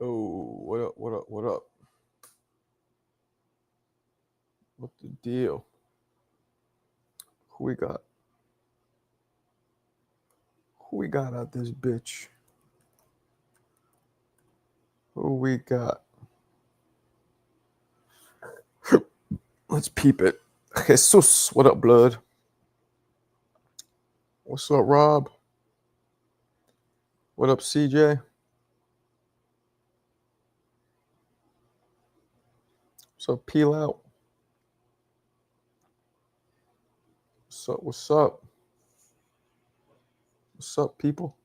Oh, what up? What up? What up? What the deal? Who we got? Who we got out this bitch? Who we got? Let's peep it. Jesus, what up, blood? What's up, Rob? What up, CJ? What's up, Peel Out? What's up? What's up? What's up, people?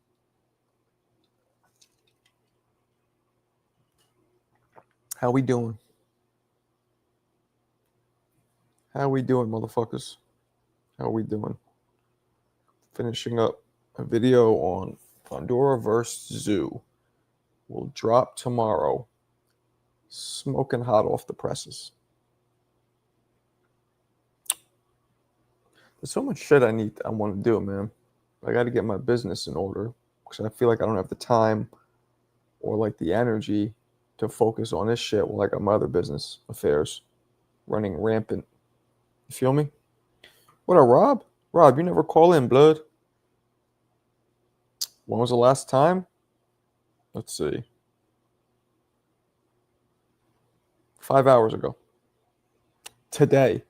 How we doing? How we doing, motherfuckers? How we doing? Finishing up a video on Pandora vs. Zoo. Will drop tomorrow. Smoking hot off the presses. There's so much shit I want to do, man. I got to get my business in order because I feel like I don't have the time or like the energy to focus on this shit while I got my other business affairs running rampant. You feel me? What up, Rob? Rob, you never call in, blood. When was the last time? Let's see. 5 hours ago. Today.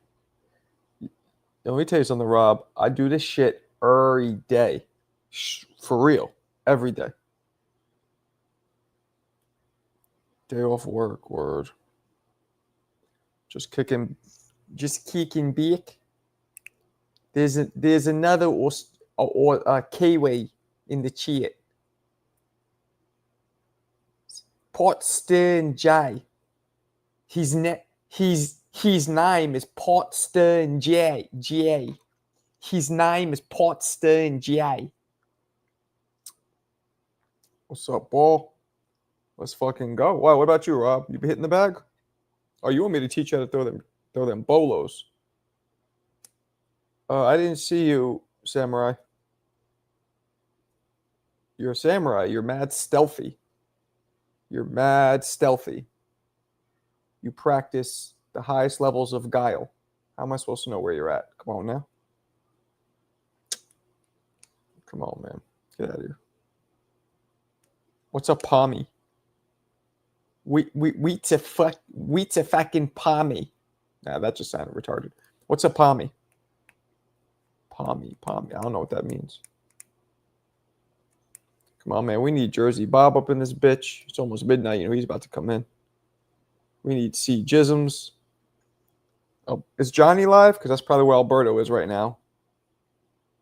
Let me tell you something, Rob. I do this shit every day. For real. Every day. Day off work, word. Just kicking back. There's another Kiwi in the chat. Pot Stern J. His name is Pot Stern J. His name is Pot Stern J. What's up, ball? Let's fucking go. Wow, what about you, Rob? You be hitting the bag? Oh, you want me to teach you how to throw them bolos? I didn't see you, Samurai. You're a samurai. You're mad stealthy. You're mad stealthy. You practice the highest levels of guile. How am I supposed to know where you're at? Come on now. Come on, man. Get out of here. What's up, Palmy? We to fucking Palmy. Nah, that just sounded retarded. What's up, Palmy? Palmy. I don't know what that means. Come on, man. We need Jersey Bob up in this bitch. It's almost midnight. You know, he's about to come in. We need C. Jisms. Oh, is Johnny live? Because that's probably where Alberto is right now.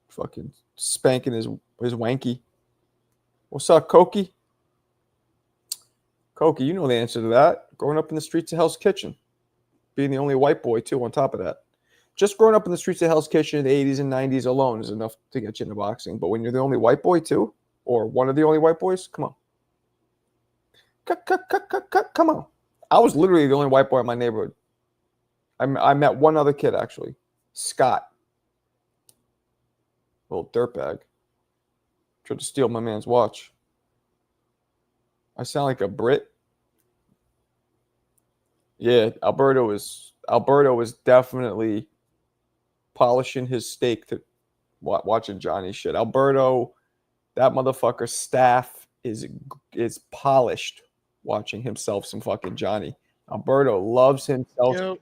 Fucking spanking his wanky. What's up, Koki? Koki, you know the answer to that. Growing up in the streets of Hell's Kitchen. Being the only white boy, too, on top of that. Just growing up in the streets of Hell's Kitchen in the 80s and 90s alone is enough to get you into boxing. But when you're the only white boy, too, or one of the only white boys, come on. Come on. I was literally the only white boy in my neighborhood. I met one other kid, actually. Scott. Little dirtbag. Tried to steal my man's watch. I sound like a Brit. Yeah, Alberto is definitely polishing his steak to watching Johnny shit. Alberto, that motherfucker's staff is polished watching himself some fucking Johnny. Alberto loves himself. Yep.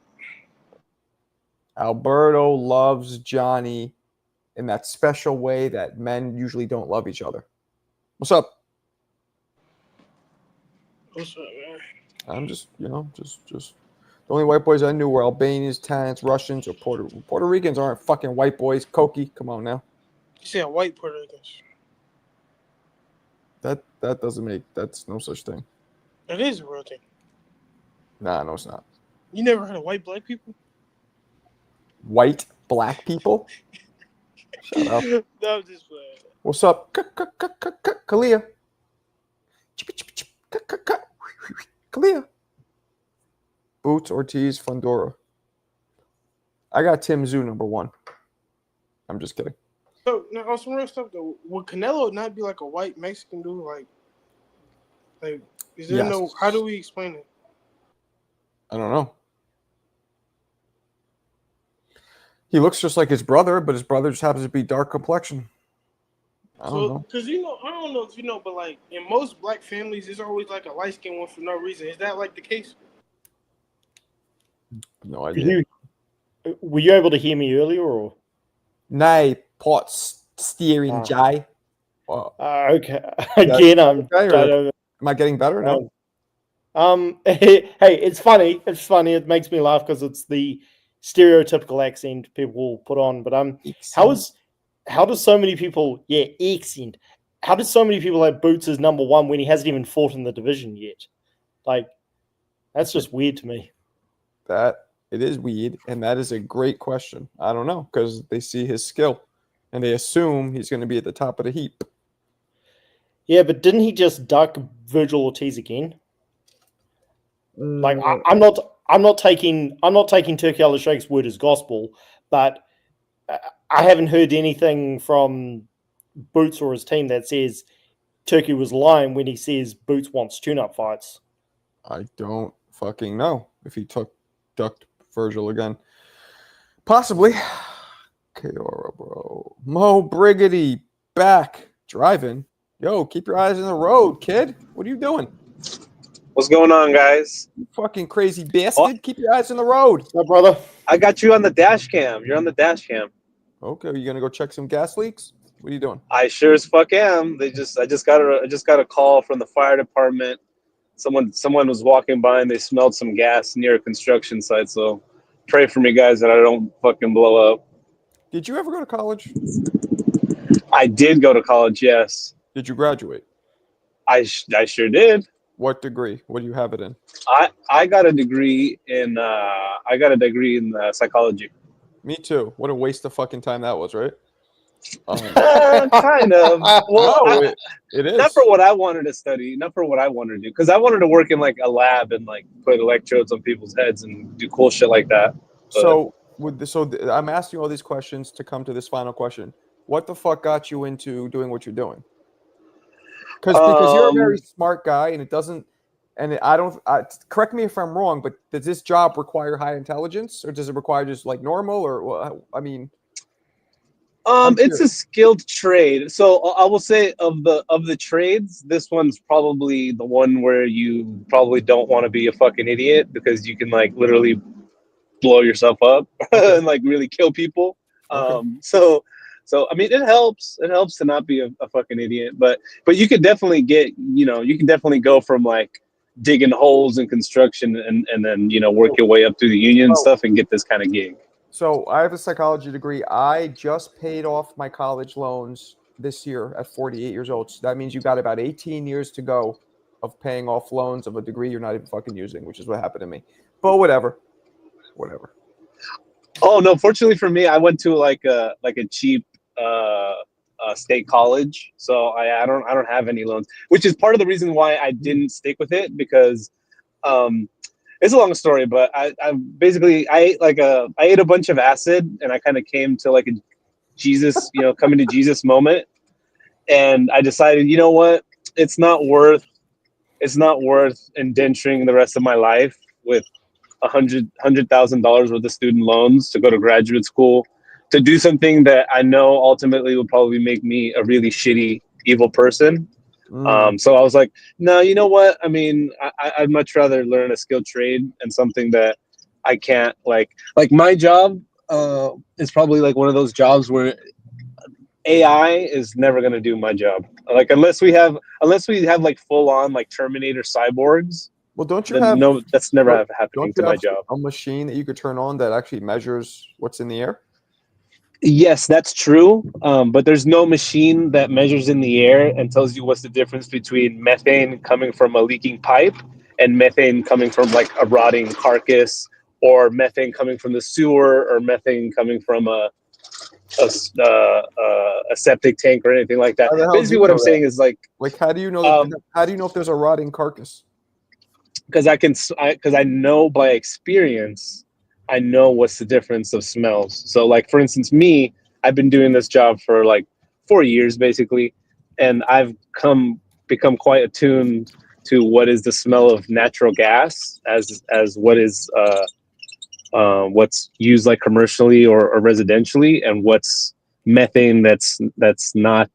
Alberto loves Johnny in that special way that men usually don't love each other. What's up? What's up, man? I'm just the only white boys I knew were Albanians, Italians, Russians, or Puerto Ricans. Aren't fucking white boys. Koki, come on now. You said white Puerto Ricans. That doesn't make, that's no such thing. That is a real thing. Nah, no, it's not. You never heard of white black people? White black people? Shut up. No, I'm just playing. What's up? Kalia. Kalia. Boots, Ortiz, Fundora. I got Tim Zoo number 1. I'm just kidding. So, now on some real stuff though, would Canelo not be like a white Mexican dude? Like Is there no? How do we explain it? I don't know. He looks just like his brother, but his brother just happens to be dark complexion. I don't know. Because I don't know if you know, but like in most black families, there's always like a light skinned one for no reason. Is that like the case? No idea. Were you able to hear me earlier, or? Nay, pot steering, Jay. Okay. Again, am I getting better now? Hey, it's funny. It's funny. It makes me laugh because it's the stereotypical accent people will put on. But how does so many people? Yeah, accent. How does so many people have Boots as number one when he hasn't even fought in the division yet? Like, that's just weird to me. It is weird, and that is a great question. I don't know, because they see his skill, and they assume he's going to be at the top of the heap. Yeah, but didn't he just duck Virgil Ortiz again? Like, I'm not taking Turki Al-Sheikh's word as gospel, but I haven't heard anything from Boots or his team that says Turki was lying when he says Boots wants tune-up fights. I don't fucking know if he ducked Virgil again. Possibly. Keora, bro. Mo Briggity back driving. Yo, keep your eyes on the road, kid. What are you doing? What's going on, guys? You fucking crazy bastard. Keep your eyes on the road. What's up, brother? I got you on the dash cam. You're on the dash cam. Okay, you gonna go check some gas leaks? What are you doing? I sure as fuck am. I just got a call from the fire department. Someone was walking by and they smelled some gas near a construction site. So pray for me, guys, that I don't fucking blow up. Did you ever go to college? I did go to college, yes. Did you graduate? I sure did. What degree? What do you have it in? I got a degree in psychology. Me too. What a waste of fucking time that was, right? Kind of. Well, no, it is. Not for what I wanted to study, not for what I wanted to do, because I wanted to work in like a lab and like put electrodes on people's heads and do cool shit like that. But, so I'm asking you all these questions to come to this final question. What the fuck got you into doing what you're doing? Because you're a very smart guy, and it doesn't. And I don't. Correct me if I'm wrong, but does this job require high intelligence, or does it require just like normal? Or I mean, it's a skilled trade. So I will say of the trades, this one's probably the one where you probably don't want to be a fucking idiot because you can like literally blow yourself up and like really kill people. Okay. So I mean, it helps. It helps to not be a fucking idiot, but you could definitely you can definitely go from like digging holes in construction and then work your way up through the union stuff and get this kind of gig. So I have a psychology degree. I just paid off my college loans this year at 48 years old. So that means you got about 18 years to go of paying off loans of a degree you're not even fucking using, which is what happened to me. But whatever. Oh no! Fortunately for me, I went to like a cheap state college, so I don't have any loans, which is part of the reason why I didn't stick with it because it's a long story, but I ate a bunch of acid and I kind of came to like a Jesus, coming to Jesus moment, and I decided, you know what, it's not worth indenturing the rest of my life with $100,000 worth of student loans to go to graduate school to do something that I know ultimately will probably make me a really shitty, evil person. So I was like, no, you know what? I mean, I'd much rather learn a skilled trade and something that I can't like my job is probably like one of those jobs where AI is never going to do my job. Like, unless we have like full on like Terminator cyborgs. Well, don't you have no? That's never happening to my job. A machine that you could turn on that actually measures what's in the air? Yes, that's true. But there's no machine that measures in the air and tells you what's the difference between methane coming from a leaking pipe and methane coming from like a rotting carcass, or methane coming from the sewer, or methane coming from a septic tank or anything like that. Basically, what I'm saying is like how do you know? How do you know if there's a rotting carcass? Because I know by experience, I know what's the difference of smells. So like, for instance, I've been doing this job for like 4 years basically, and I've become quite attuned to what is the smell of natural gas as what is what's used like commercially or residentially, and what's methane that's not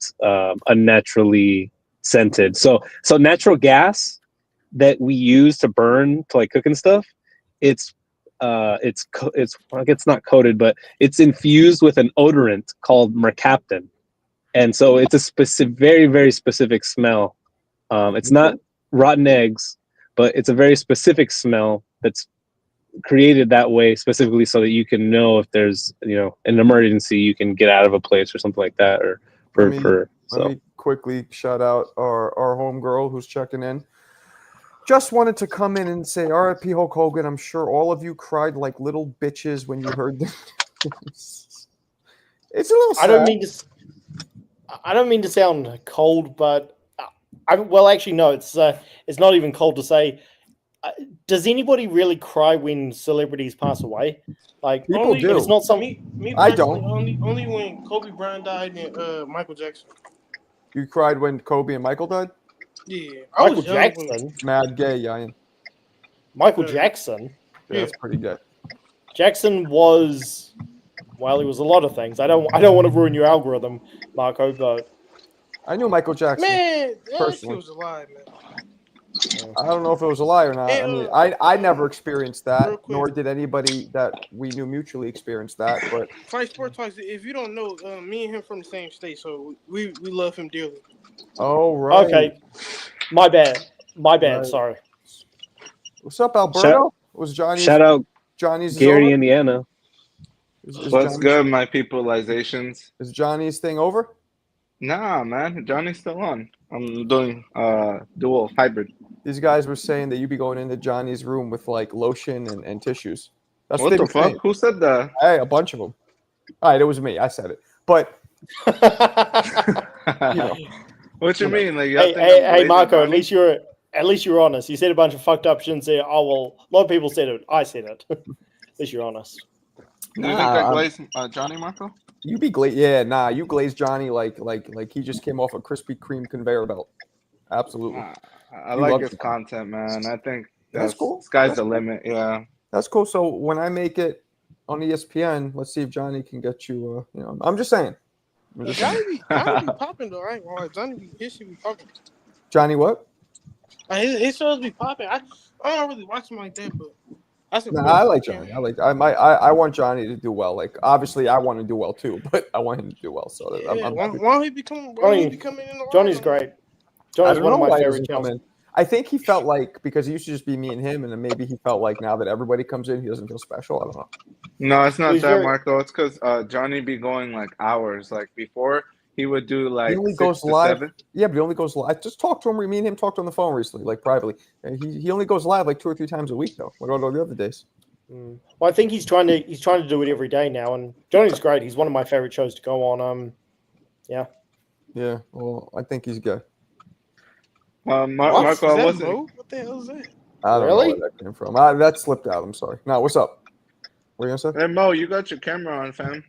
unnaturally scented. So natural gas that we use to burn to like cook and stuff, it's not coated, but it's infused with an odorant called mercaptan, and so it's a very, very specific smell. It's not rotten eggs, but it's a very specific smell that's created that way specifically so that you can know if there's an emergency, you can get out of a place or something like that. Or let me quickly shout out our homegirl who's checking in. Just wanted to come in and say, R.I.P. Hulk Hogan. I'm sure all of you cried like little bitches when you heard this. It's a little sad. I don't mean to sound cold, but actually no, it's not even cold to say. Does anybody really cry when celebrities pass away? Like, people do. It's not something. Me I don't. Only when Kobe Bryant died and Michael Jackson. You cried when Kobe and Michael died? Yeah, Michael Jackson. Mad gay, yeah. Michael Jackson. Yeah, that's pretty gay. Jackson was, well, he was a lot of things. I don't want to ruin your algorithm, Marco, but I knew Michael Jackson. Man, personally. that was a lie, man. I don't know if it was a lie or not. Hey, I mean, I never experienced that, nor did anybody that we knew mutually experience that. But Fight Sport Talks, if you don't know, me and him from the same state, so we love him dearly. Oh, right. Okay. My bad. Right. Sorry. What's up, Alberto? Was Johnny's? Shout out Johnny's Gary, over? Indiana. Is What's Johnny's, good, my peopleizations? Is Johnny's thing over? Nah, man, Johnny's still on. I'm doing dual hybrid. These guys were saying that you'd be going into Johnny's room with like lotion and tissues. That's What they the were fuck? saying. Who said that? Hey, a bunch of them. All right, it was me. I said it. But What you mean? Like, hey, Marco. At least you're honest. You said a bunch of fucked up shit and said, "Oh well." A lot of people said it. I said it. At least you're honest. Do you think I glazed Johnny, Marco? You be glazed. Yeah, nah. You glazed Johnny like he just came off a Krispy Kreme conveyor belt. Absolutely. I like his content, man. I think that's cool. Sky's the limit. Yeah. That's cool. So when I make it on ESPN, let's see if Johnny can get you. I'm just saying. Johnny be popping though, right? His shit be popping. Johnny, what? His shows be popping. I don't really watch him like that, but I like Johnny. I want Johnny to do well. Like obviously, I want to do well too, but I want him to do well. So why don't he become? Why he becoming in the Johnny's great. Johnny's one of my favorite channels. I think he felt like because it used to just be me and him, and then maybe he felt like now that everybody comes in, he doesn't feel special. I don't know. No, it's not that, Marco. It's because Johnny be going like hours. Like before, he would do like he only 6 goes to live. 7. Yeah, but he only goes live. I just talked to him. Me and him talked on the phone recently, like privately. He only goes live like 2 or 3 times a week, though. What about all the other days? Well, I think he's trying to do it every day now, and Johnny's great. He's one of my favorite shows to go on. Yeah. Yeah. Well, I think he's good. Marco, I wasn't. What the hell is that? I don't know where that came from. That slipped out. I'm sorry. No, what's up? What are you gonna say? Hey Mo, you got your camera on, fam.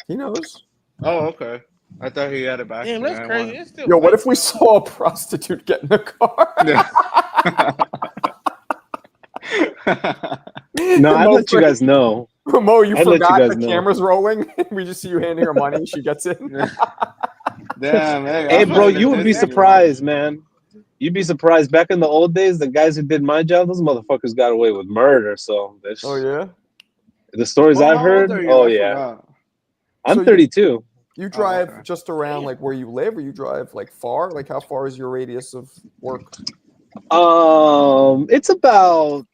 He knows. Oh, okay. I thought he had it back. Damn, that's crazy. It's still Yo, what if we saw a prostitute get in the car? Yeah. No, I'll let you guys know. Mo, you forgot the know. camera's rolling. We just see you handing her money and she gets in. Damn, hey, bro, you would be surprised, man. You'd be surprised. Back in the old days, the guys who did my job, those motherfuckers got away with murder. So, oh yeah, the stories I've heard. Oh yeah, I'm 32. You drive just around like where you live, or you drive like far? Like how far is your radius of work? It's about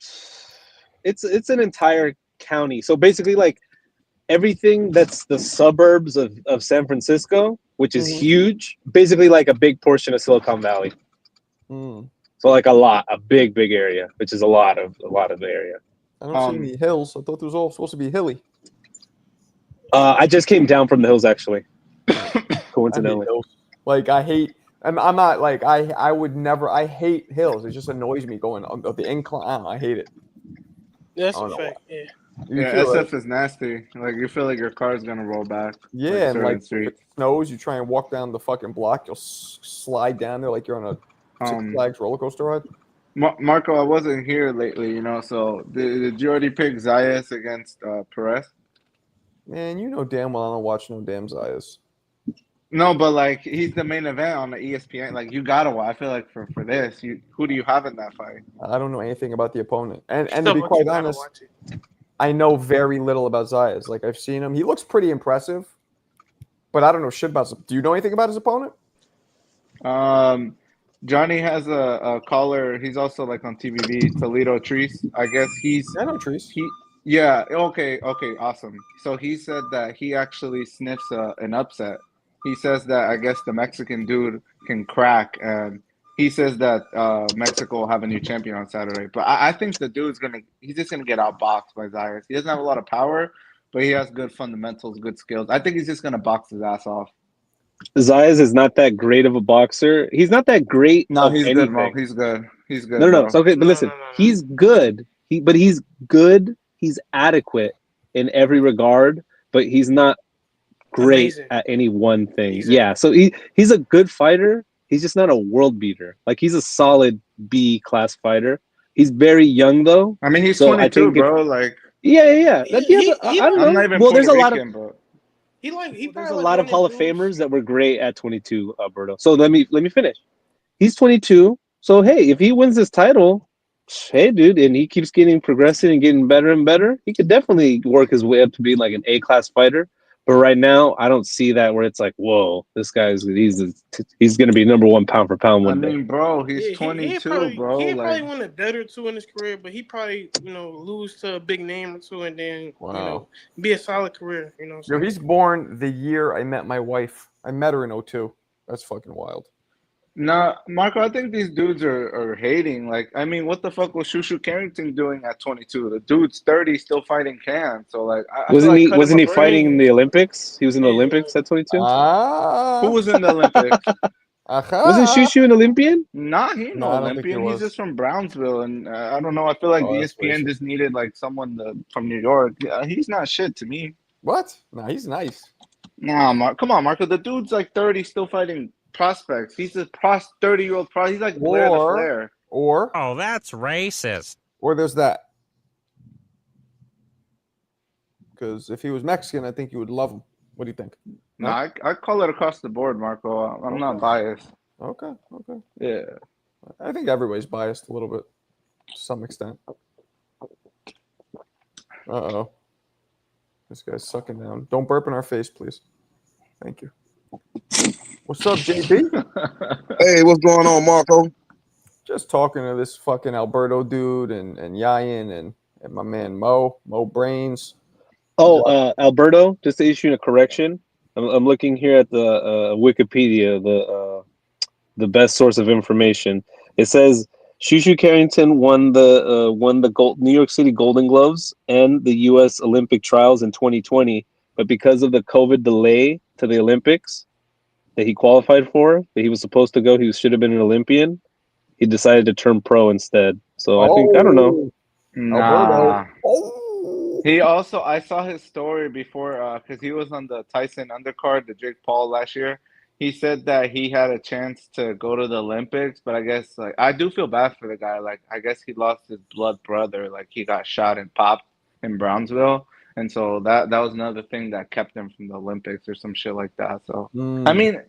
it's an entire county. So basically, like everything that's the suburbs of San Francisco, which is huge, basically like a big portion of Silicon Valley. So like a big area, which is a lot of the area. I don't see any hills. I thought it was all supposed to be hilly. I just came down from the hills actually. Coincidentally. Like I hate. I'm not like I would never. I hate hills. It just annoys me going on the incline. I hate it. That's a fact. Yeah. SF is nasty. Like you feel like your car's gonna roll back. Yeah, and like if it snows, you try and walk down the fucking block, you'll slide down there like you're on a Six Flags roller coaster ride. Marco, I wasn't here lately, so did you already pick Zayas against Perez? Man, you know damn well I don't watch no damn Zayas. No, but like he's the main event on the ESPN. Like you gotta watch. I feel like for this, who do you have in that fight? I don't know anything about the opponent. And to Still, be but quite you gotta honest, watch it. I know very little about Zayas. Like I've seen him. He looks pretty impressive, but I don't know shit about him. Do you know anything about his opponent? Johnny has a caller. He's also like on TVV, Toledo Trees. I guess I know Trees. yeah, okay, awesome. So he said that he actually sniffs an upset. He says that I guess the Mexican dude can crack, and he says that Mexico will have a new champion on Saturday. But I think the dude's he's just gonna get outboxed by Zayas. He doesn't have a lot of power, but he has good fundamentals, good skills. I think he's just gonna box his ass off. Zayas is not that great of a boxer. He's not that great. No, of he's anything. good, Mo. He's good. He's good. No. Bro. So, okay, but listen, No. he's good. But he's good. He's adequate in every regard, but he's not great Amazing. at any one thing. Exactly. Yeah, so he's a good fighter. He's just not a world beater. Like he's a solid B class fighter. He's very young though. I mean, he's so 22, I think bro. Like, yeah. He I don't know. I'm not even well, Puerto there's a lot of Rican, but there's a lot of Hall of Famers that were great at 22, Alberto. So let me finish. He's 22. So hey, if he wins this title, hey, dude, and he keeps progressing and getting better and better, he could definitely work his way up to being like an A-class fighter. But right now, I don't see that where it's like, whoa, this guy's he's going to be number one pound for pound one day. I mean, bro, he's 22, bro. He like, probably win a bet or two in his career, but he probably lose to a big name or two, and then be a solid career. Yo, he's born the year I met my wife. I met her in 2002. That's fucking wild. Nah, Marco, I think these dudes are hating. Like, I mean, what the fuck was Shushu Carrington doing at 22? The dude's 30, still fighting Can. So, like, wasn't he fighting in the Olympics? He was in the Olympics at 22. Who was in the Olympics? Wasn't Shushu an Olympian? Nah, he ain't no Olympian. He's just from Brownsville, and I don't know. I feel like the ESPN just needed like someone from New York. He's not shit to me. What? Nah, he's nice. Nah, come on, Marco. The dude's like 30, still fighting prospects. He's a 30-year-old pro. He's like Blair the Flair. Oh, that's racist. Or there's that. Because if he was Mexican, I think you would love him. What do you think? No, I call it across the board, Marco. I'm not biased. Okay. Yeah. I think everybody's biased a little bit to some extent. Uh-oh. This guy's sucking down. Don't burp in our face, please. Thank you. What's up, JB? Hey, what's going on, Marco? Just talking to this fucking Alberto dude and Yayan and my man Mo Brains. Oh, Alberto, just to issue a correction. I'm looking here at the Wikipedia, the best source of information. It says Shushu Carrington won the New York City Golden Gloves and the U.S. Olympic trials in 2020, but because of the COVID delay to the Olympics that he qualified for, that he was supposed to go, he should have been an Olympian. He decided to turn pro instead. So I don't know. Nah. He also, I saw his story before because he was on the Tyson undercard, the Jake Paul last year. He said that he had a chance to go to the Olympics, but I guess like I do feel bad for the guy. Like I guess he lost his blood brother. Like he got shot and popped in Brownsville, and so that was another thing that kept him from the Olympics or some shit like that. So I mean,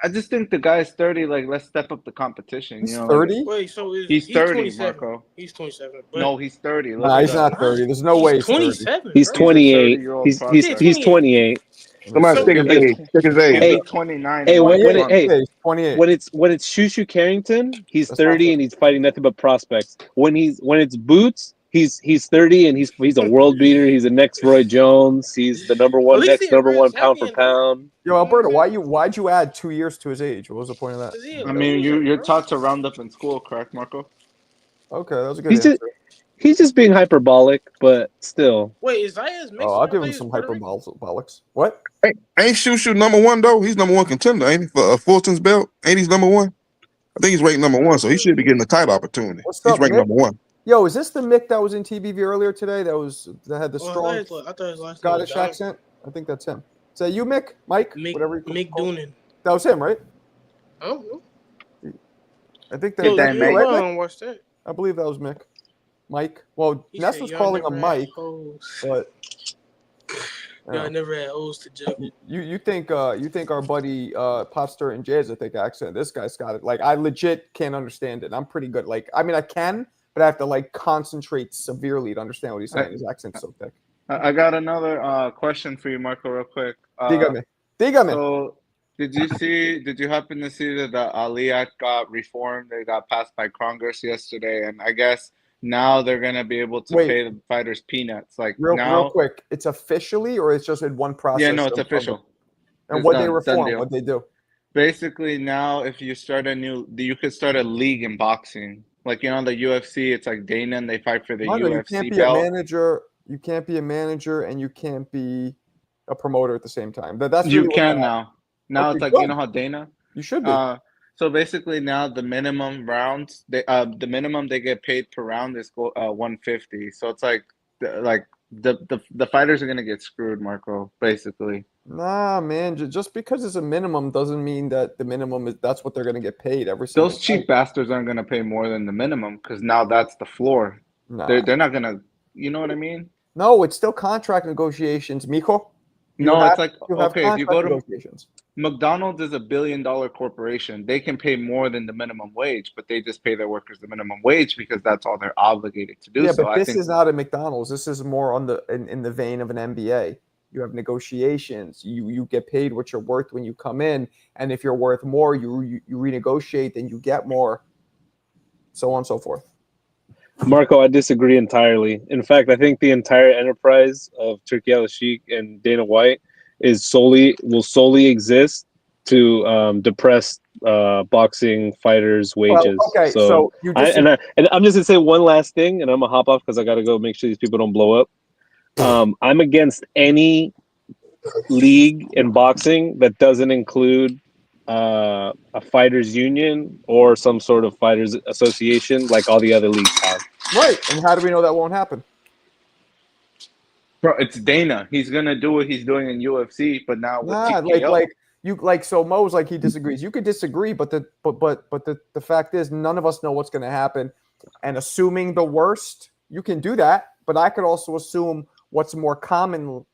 I just think the guy's 30. Like let's step up the competition. He's 30. Like, wait, so he's 30, 27. Marco. He's 27. No, he's 30. Nah, he's not 30. There's no way he's 27. He's 28. He's 28. Somebody check his age. Check his age. Hey, 29. Hey, when 28. When it's Shushu Carrington, he's 30 and he's fighting nothing but prospects. When it's Boots, he's 30 and he's a world beater. He's the next Roy Jones. He's the number one pound for pound. Yo, Alberto, why'd you add 2 years to his age? What was the point of that? I mean, you're taught to round up in school, correct, Marco? Okay, that was a good answer. He's just being hyperbolic, but still. Wait, is Zayas Mexican? Oh, I'll give him some hyperbolics. What? Ain't Shushu number one though? He's number one contender, ain't he? For Fulton's belt, ain't he number one? I think he's ranked number one, so he should be getting a title opportunity. What's he's up, ranked Mick? number one. Yo, is this the Mick that was in TBV earlier today? That had the strong I thought his last Scottish accent. I think that's him. Is that you, Mick? Mike? Whatever you call Mick Doonan. That was him, right? I don't know. I think Yo, that's Then true, May. right, I Mick? don't watch that. I believe that was Mick. Mike. Well, He Ness said was y'all calling him never had Mike, hoes. but Y'all never had hoes to juggle. you think our buddy Popster and Jay's a thick accent. This guy's got it. Like I legit can't understand it. I'm pretty good. Like I mean I can, but I have to like concentrate severely to understand what he's saying. His accent's so thick. I got another question for you, Marco, real quick. Dígame. Dígame. So, did you happen to see that the Ali Act got reformed? They got passed by Congress yesterday, and I guess now they're gonna be able to Wait. pay the fighters peanuts. Like Real now, quick. It's officially or it's just in one process? yeah, no, it's official. And It's what they done. Done reform? deal. What they do? Basically, now if you start you could start a league in boxing. Like the UFC, it's like Dana and they fight for the No, you UFC can't be belt. a manager. You can't be a manager, and you can't be a promoter at the same time. That's You really can now. Now Okay, it's like good. you know how Dana. You should be. So basically now the minimum rounds, the minimum they get paid per round is 150. So it's like the fighters are gonna get screwed, Marco. Basically. Nah, man. Just because it's a minimum doesn't mean that the minimum is that's what they're gonna get paid every single Those cheap fight. bastards aren't gonna pay more than the minimum because now that's the floor. Nah. They're not gonna. You know what I mean? No, it's still contract negotiations, Mijo. No, it's like you have okay, if you contract go to negotiations. McDonald's is $1 billion corporation. They can pay more than the minimum wage, but they just pay their workers the minimum wage because that's all they're obligated to do. Yeah, So but I this think is not a McDonald's. This is more on in the vein of an MBA. You have negotiations. You get paid what you're worth when you come in, and if you're worth more, you renegotiate, then you get more, so on and so forth. Marco, I disagree entirely. In fact, I think the entire enterprise of Turki Al-Sheikh and Dana White will solely exist to depress boxing fighters' wages. Well, okay, so you and I'm just gonna say one last thing, and I'm gonna hop off because I gotta go make sure these people don't blow up. I'm against any league in boxing that doesn't include a fighters union or some sort of fighters association like all the other leagues have. Right, and how do we know that won't happen? Bro, it's Dana. He's gonna do what he's doing in UFC, but now with TKO. So Mo's like he disagrees. You could disagree, but the fact is none of us know what's going to happen. And assuming the worst, you can do that. But I could also assume what's more common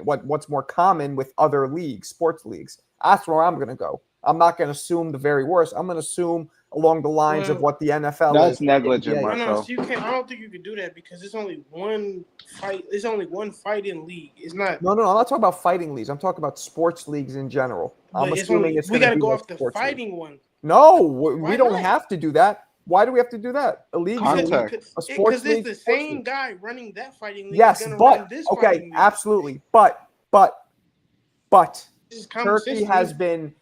what's more common with other leagues, sports leagues. That's where I'm going to go. I'm not going to assume the very worst. I'm going to assume along the lines of what the NFL that's is. negligent, I know, Marco. so you can't. I don't think you could do that because it's only one fight. There's only one fighting league. It's not. No. I'm not talking about fighting leagues. I'm talking about sports leagues in general. I'm assuming we got to go off the sports fighting league. one. No, we Why don't not? have to do that. Why do we have to do that? A league, Because sports league, it's the same guy running that fighting league. Yes, run this okay, fighting league. absolutely. But Turkey has been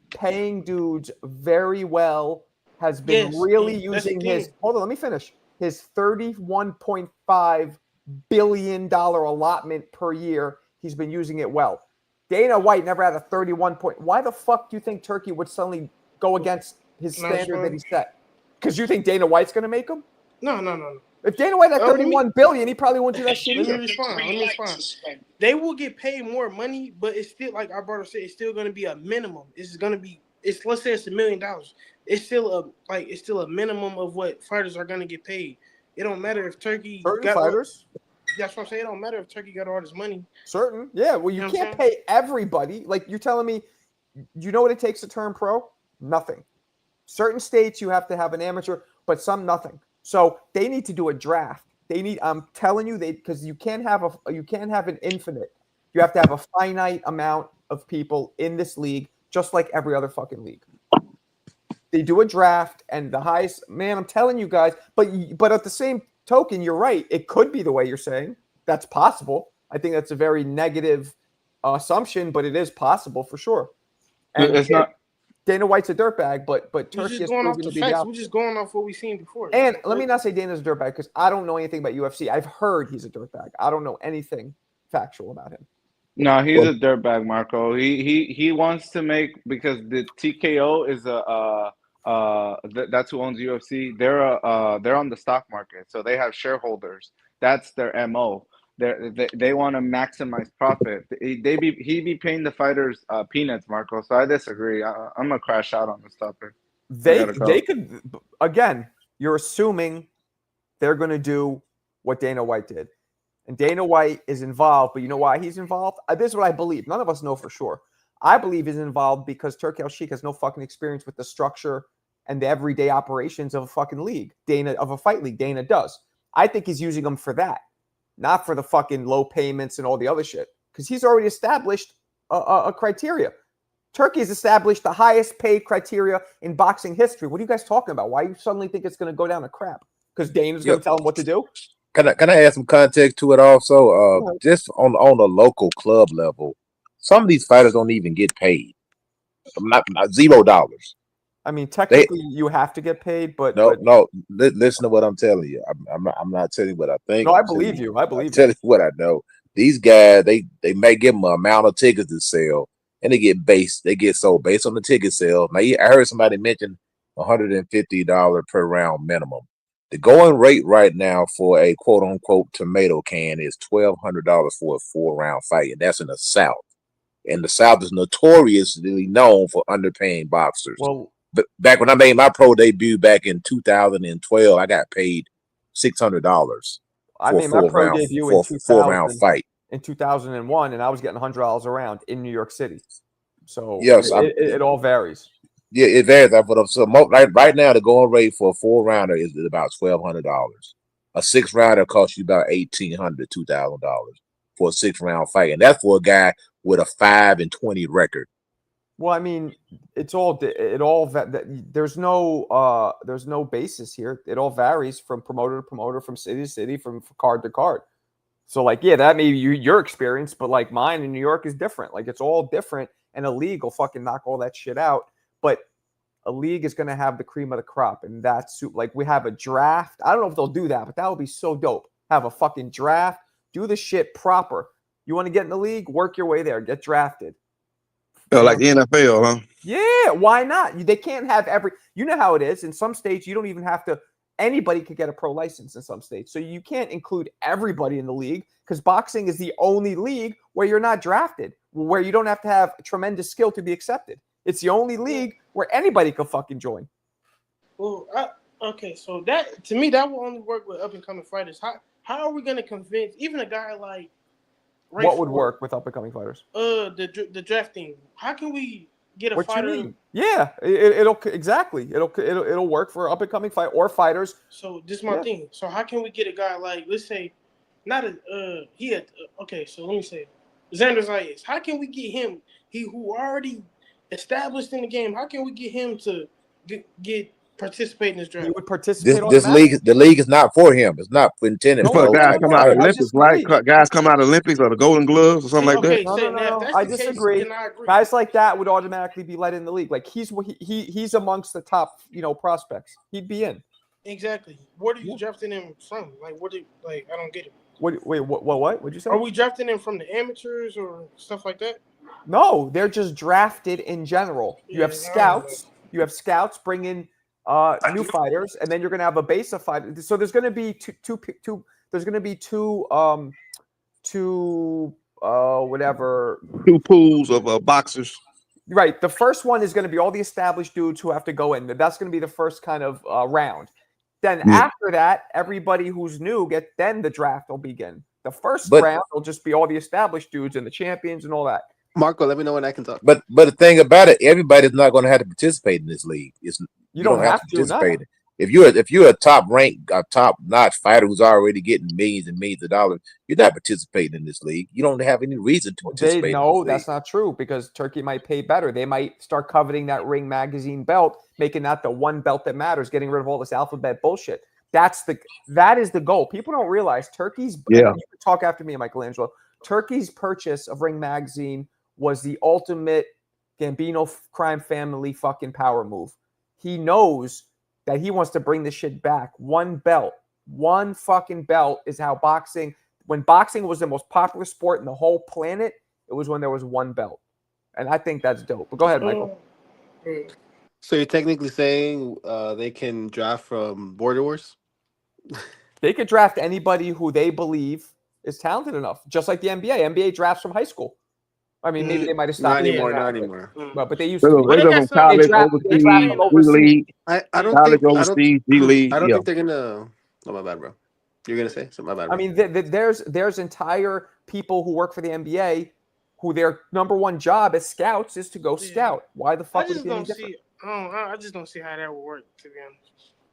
paying dudes very well. Has been really using his. Hold on, let me finish. His $31.5 billion allotment per year. He's been using it well. Dana White never had a 31 point. Why the fuck do you think Turkey would suddenly go against his standard that he set? Because you think Dana White's going to make him? No. If Dana White had 31 billion, he probably wouldn't do that shit either. Let me respond. They will get paid more money, but it's still like our brother said. It's still going to be a minimum. It's going to be. Let's say it's $1 million. It's still a minimum of what fighters are going to get paid. It don't matter if Turkey got fighters. That's what I'm saying. It don't matter if Turkey got all this money. Certain, yeah. Well, you can't pay everybody. Like you're telling me, you know what it takes to turn pro? Nothing. Certain states you have to have an amateur, but some nothing. So they need to do a draft. I'm telling you, because you can't have an infinite. You have to have a finite amount of people in this league, just like every other fucking league. They do a draft, and the highest man. I'm telling you guys, but at the same token, you're right. It could be the way you're saying. That's possible. I think that's a very negative assumption, but it is possible for sure. And it's not. Dana White's a dirtbag, but Turkey is going off proven the to be facts. We're just going off what we've seen before. And let me not say Dana's a dirtbag because I don't know anything about UFC. I've heard he's a dirtbag. I don't know anything factual about him. No, he's a dirtbag, Marco. He wants to make because the TKO is that's who owns UFC. They're on the stock market, so they have shareholders. That's their MO. They want to maximize profit. He be paying the fighters peanuts, Marco. So I disagree. I'm gonna crash out on this topic. They could, again, you're assuming they're going to do what Dana White did. And Dana White is involved, but you know why he's involved? This is what I believe. None of us know for sure. I believe he's involved because Turki Al-Sheikh has no fucking experience with the structure and the everyday operations of a fucking league. Of a fight league. Dana does. I think he's using them for that, not for the fucking low payments and all the other shit. Because he's already established a criteria. Turki has established the highest paid criteria in boxing history. What are you guys talking about? Why you suddenly think it's going to go down to crap? Because Dana's going to tell him what to do? Can I add some context to it also? Just on a local club level, some of these fighters don't even get paid. Not $0. I mean, technically, you have to get paid, but no. Listen to what I'm telling you. I'm not telling you what I think. No, I believe you. I believe you. Tell you what I know. These guys, they may give them an amount of tickets to sell, and they get sold based on the ticket sale. Now, I heard somebody mention $150 per round minimum. The going rate right now for a quote unquote tomato can is $1,200 for a 4-round fight, and that's in the South. And the South is notoriously known for underpaying boxers. Well, but back when I made my pro debut back in 2012, I got paid $600. I made my pro debut in 4-round fight in 2001, and I was getting $100 a round in New York City. So yes, it all varies. Yeah, it varies. So right now, the going rate for a 4-rounder is about $1,200. A 6-rounder costs you about $1,800, $2,000 for a 6-round fight, and that's for a guy with a 5-20 record. Well, I mean, there's no basis here. It all varies from promoter to promoter, from city to city, from card to card. So, like, yeah, that may be your experience, but like mine in New York is different. Like, it's all different, and a league will fucking knock all that shit out. But a league is going to have the cream of the crop, and that's like we have a draft. I don't know if they'll do that, but that would be so dope. Have a fucking draft, do the shit proper. You want to get in the league, work your way there, get drafted. Like the NFL, huh? Yeah, why not? They can't have you know how it is. In some states, you don't even have to, anybody could get a pro license in some states. So you can't include everybody in the league because boxing is the only league where you're not drafted, where you don't have to have tremendous skill to be accepted. It's the only league where anybody could fucking join. Well, okay, so that, to me, that will only work with up-and-coming fighters. How are we going to convince even a guy like Ray what would work with up-and-coming fighters? The drafting. How can we get a what fighter? You mean? Yeah, it'll work for up-and-coming fighters. So this is my thing. So how can we get a guy like, let's say, okay, so let me say, Xander Zayas. How can we get him? Who already established in the game. How can we get him to get participate in this draft? He would participate. The league is not for him. It's not intended for guys come out of Olympics, right? Guys come out of Olympics or the Golden Gloves or something like that. No. I disagree. Guys like that would automatically be let in the league. Like he's amongst the top, prospects. He'd be in. Exactly. What are you drafting him from? Like I don't get it. Wait, what? What'd you say? Are we drafting him from the amateurs or stuff like that? No, they're just drafted in general. You have scouts. You have scouts bring in new fighters, and then you're going to have a base of fighters. So there's going to be two. There's going to be two pools of boxers. Right. The first one is going to be all the established dudes who have to go in. That's going to be the first kind of round. Then after that, everybody who's new then the draft will begin. The first round will just be all the established dudes and the champions and all that. Marco, let me know when I can talk. But the thing about it, everybody's not going to have to participate in this league. You don't have to participate. No. If you're a top notch fighter who's already getting millions and millions of dollars, you're not participating in this league. You don't have any reason to participate. That's not true because Turkey might pay better. They might start coveting that Ring Magazine belt, making that the one belt that matters, getting rid of all this alphabet bullshit. That is the goal. People don't realize Turkey's. You can talk after me, Michelangelo. Turkey's purchase of Ring Magazine was the ultimate Gambino crime family fucking power move. He knows that he wants to bring this shit back. One belt. One fucking belt is how boxing, when boxing was the most popular sport in the whole planet, it was when there was one belt. And I think that's dope. But go ahead, Michael. So you're technically saying they can draft from Border Wars? They could draft anybody who they believe is talented enough, just like the NBA. NBA drafts from high school. I mean, maybe they might have Not stopped doing anymore. that, Not but, anymore. but they used to So do But they it. they go got from some. They college, draft they They draft overseas, them paying G overseas. League, I don't college, think I don't overseas, G League. I don't Yeah. think they're gonna. Oh my bad, bro. You're gonna say something. My bad, I bro. mean, there's entire people who work for the NBA who their number one job as scouts is to go Yeah. scout. Why the I fuck would it just be any don't different? see. I just don't see how that would work. To be honest,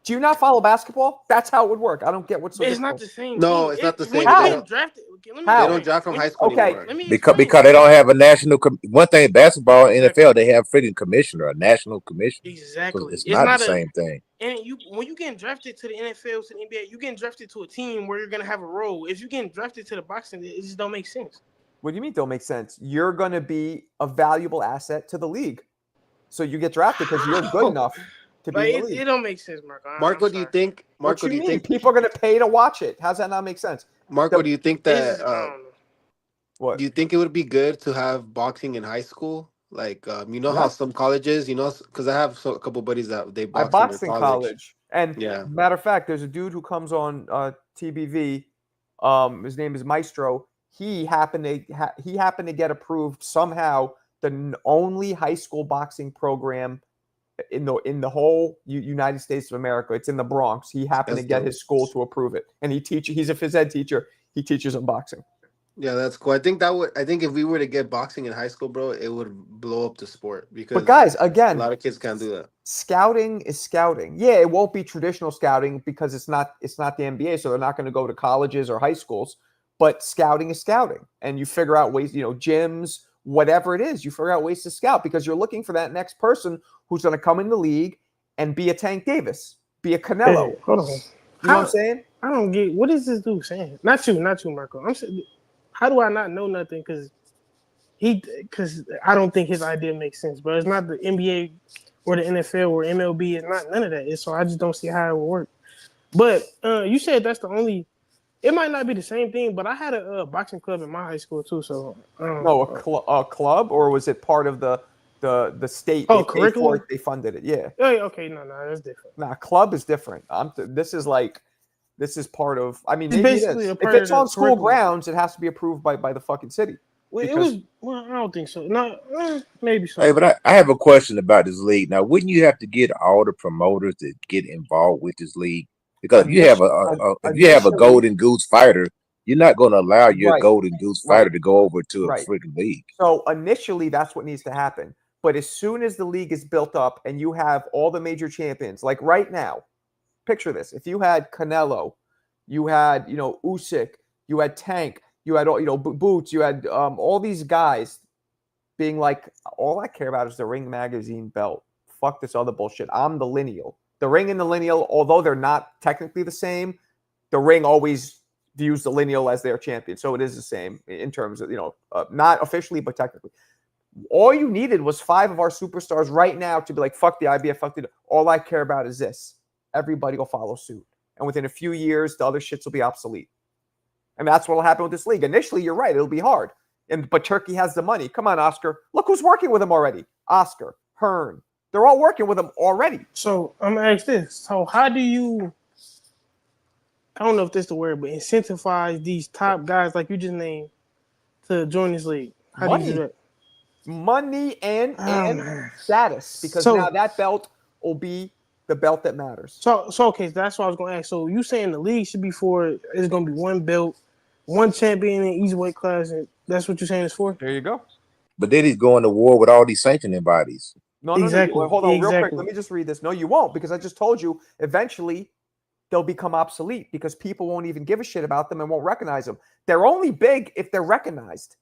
Do you not follow basketball? That's how it would work. I don't get what's so it's not difficult. the same No, thing. it's not the When same. you They How? getting don't. drafted, okay, let me They How? don't explain. draft from When high you, school Okay. anymore. let me Because explain. they don't have a national. One thing, basketball, NFL, they have freaking commissioner, a national commissioner. So Exactly. it's It's not the not a. same thing. And you when you getting drafted to the NFL to the NBA, you getting drafted to a team where you're gonna have a role. If you getting drafted to the boxing, it just don't make sense. What do you mean don't make sense? You're going to be a valuable asset to the league. So you get drafted because you're good enough to be Like in the league. it don't make sense, Marco. I'm Marco, do you sorry. think? What Marco, you do you mean? think? People are going to pay to watch it. How's that not make sense? Marco, The, do you think It's that? just, I don't know. what? Do you think it would be good to have boxing in high school? Like, you know how Yes. some colleges, because I have a couple buddies that they I box in their boxed in college. college. And Yeah, matter of fact, there's a dude who comes on TBV. His name is Maestro. He happened to get approved somehow. The only high school boxing program in the whole United States of America. It's in the Bronx. He happened that's to get dope. his school to approve it, and he's a phys ed teacher. He teaches him boxing. Yeah, that's cool. I think that would. I think if we were to get boxing in high school, bro, it would blow up the sport But because guys, a again, lot of kids can't do that. scouting is scouting. Yeah, it won't be traditional scouting because it's not the NBA, so they're not going to go to colleges or high schools. But scouting is scouting, and you figure out ways, gyms, whatever it is, you figure out ways to scout because you're looking for that next person who's going to come in the league and be a Tank Davis, be a Canelo. Hey, hold on. You know what I'm saying? I don't get what is this dude saying? Not you, Marco. I'm saying, how do I not know nothing? Because I don't think his idea makes sense. But it's not the NBA or the NFL or MLB. It's not none of that. So I just don't see how it will work. But you said that's the only. It might not be the same thing, but I had a boxing club in my high school too. So No, a club, or was it part of the state? Oh, they paid for curriculum? it, they funded it. Yeah. Oh, okay, no, that's different. Nah, club is different. This is part of. I mean, It's maybe it basically is. a If part it's of the on school curriculum. grounds, it has to be approved by the fucking city. Well, Because- I don't think so. No, maybe so. Hey, but I have a question about this league. Now, wouldn't you have to get all the promoters to get involved with this league? Because if you have a golden goose fighter, you're not going to allow your Right. golden goose fighter to go over to a Right. freaking league. So initially, that's what needs to happen. But as soon as the league is built up and you have all the major champions, like right now, picture this: if you had Canelo, you had Usyk, you had Tank, you had Boots, you had all these guys being like, all I care about is the Ring Magazine belt. Fuck this other bullshit. I'm the lineal. The Ring and the lineal, although they're not technically the same, the Ring always views the lineal as their champion. So it is the same in terms of, not officially, but technically. All you needed was 5 of our superstars right now to be like, fuck the IBF, fuck the. All I care about is this. Everybody will follow suit. And within a few years, the other shits will be obsolete. And that's what will happen with this league. Initially, you're right. It'll be hard. But Turkey has the money. Come on, Oscar. Look who's working with him already. Oscar, Hearn. They're all working with him already. So I'm going to ask this. So how do you, I don't know if this is the word, but incentivize these top guys like you just named to join this league? How do you do that? Money and status. Because now that belt will be the belt that matters. So okay, that's what I was going to ask. So you saying the league should be it's going to be one belt, one champion in each weight class, and that's what you're saying it's for? There you go. But then he's going to war with all these sanctioning bodies. No. Hold on real quick. Let me just read this. No, you won't, because I just told you eventually they'll become obsolete because people won't even give a shit about them and won't recognize them. They're only big if they're recognized.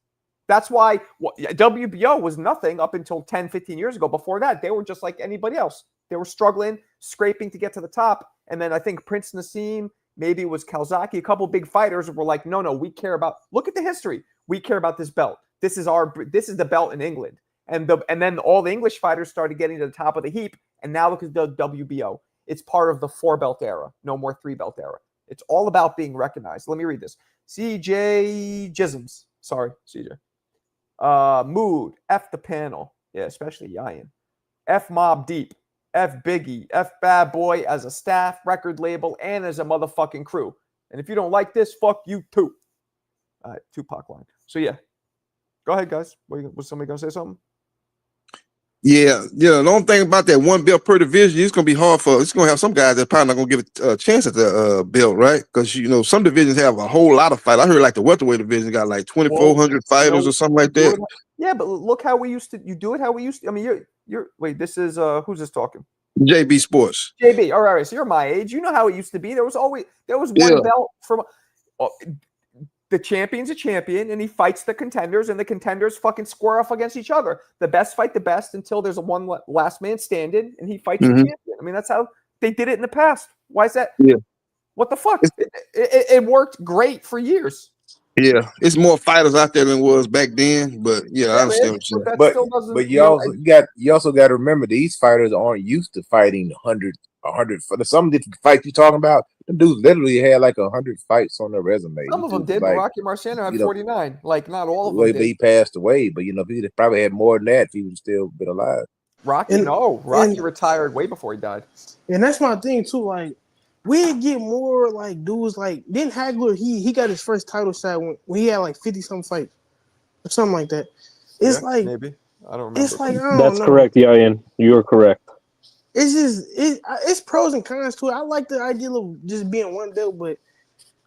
That's why WBO was nothing up until 10, 15 years ago. Before that, they were just like anybody else. They were struggling, scraping to get to the top. And then I think Prince Nassim, maybe it was Kalzaki, a couple big fighters were like, no, we care about, look at the history. We care about this belt. This is the belt in England. And then all the English fighters started getting to the top of the heap. And now look at the WBO. It's part of the 4-belt era, no more 3-belt era. It's all about being recognized. Let me read this. CJ Jisms. Sorry, CJ. Mood. F the panel. Yeah, especially Yayan. F Mob Deep. F Biggie. F Bad Boy as a staff, record label, and as a motherfucking crew. And if you don't like this, fuck you too. Tupac line. So yeah. Go ahead, guys. Was somebody gonna say something? Yeah. The only thing about that one belt per division, it's gonna be hard for. It's gonna have some guys that probably not gonna give it a chance at the belt, right? Because some divisions have a whole lot of fight. I heard like the welterweight division got like 2,400 fighters or something like that. Yeah, but look how we used to. You do it how we used to. I mean, you're. Wait, this is who's this talking? JB Sports. JB. All right. So you're my age. You know how it used to be. There was one belt from. The champion's a champion, and he fights the contenders, and the contenders fucking square off against each other. The best fight the best until there's one last man standing, and he fights the champion. I mean, that's how they did it in the past. Why is that? Yeah. What the fuck? It worked great for years. Yeah, it's more fighters out there than was back then, but I understand what you're saying. But you also got to remember these fighters aren't used to fighting 100. Some of the fights you talking about, the dudes literally had like 100 fights on their resume. Some of them did. Like, Rocky Marciano had 49. Like not all of them. He passed away, but he probably had more than that if he would still been alive. Rocky retired way before he died. And that's my thing too. Like we'd get more like dudes like then Hagler. He got his first title shot when he had like 50-something fights or something like that. It's like maybe I don't remember. It's like that's correct, Yayan. You are correct. It's just it's pros and cons to it. I like the idea of just being one belt, but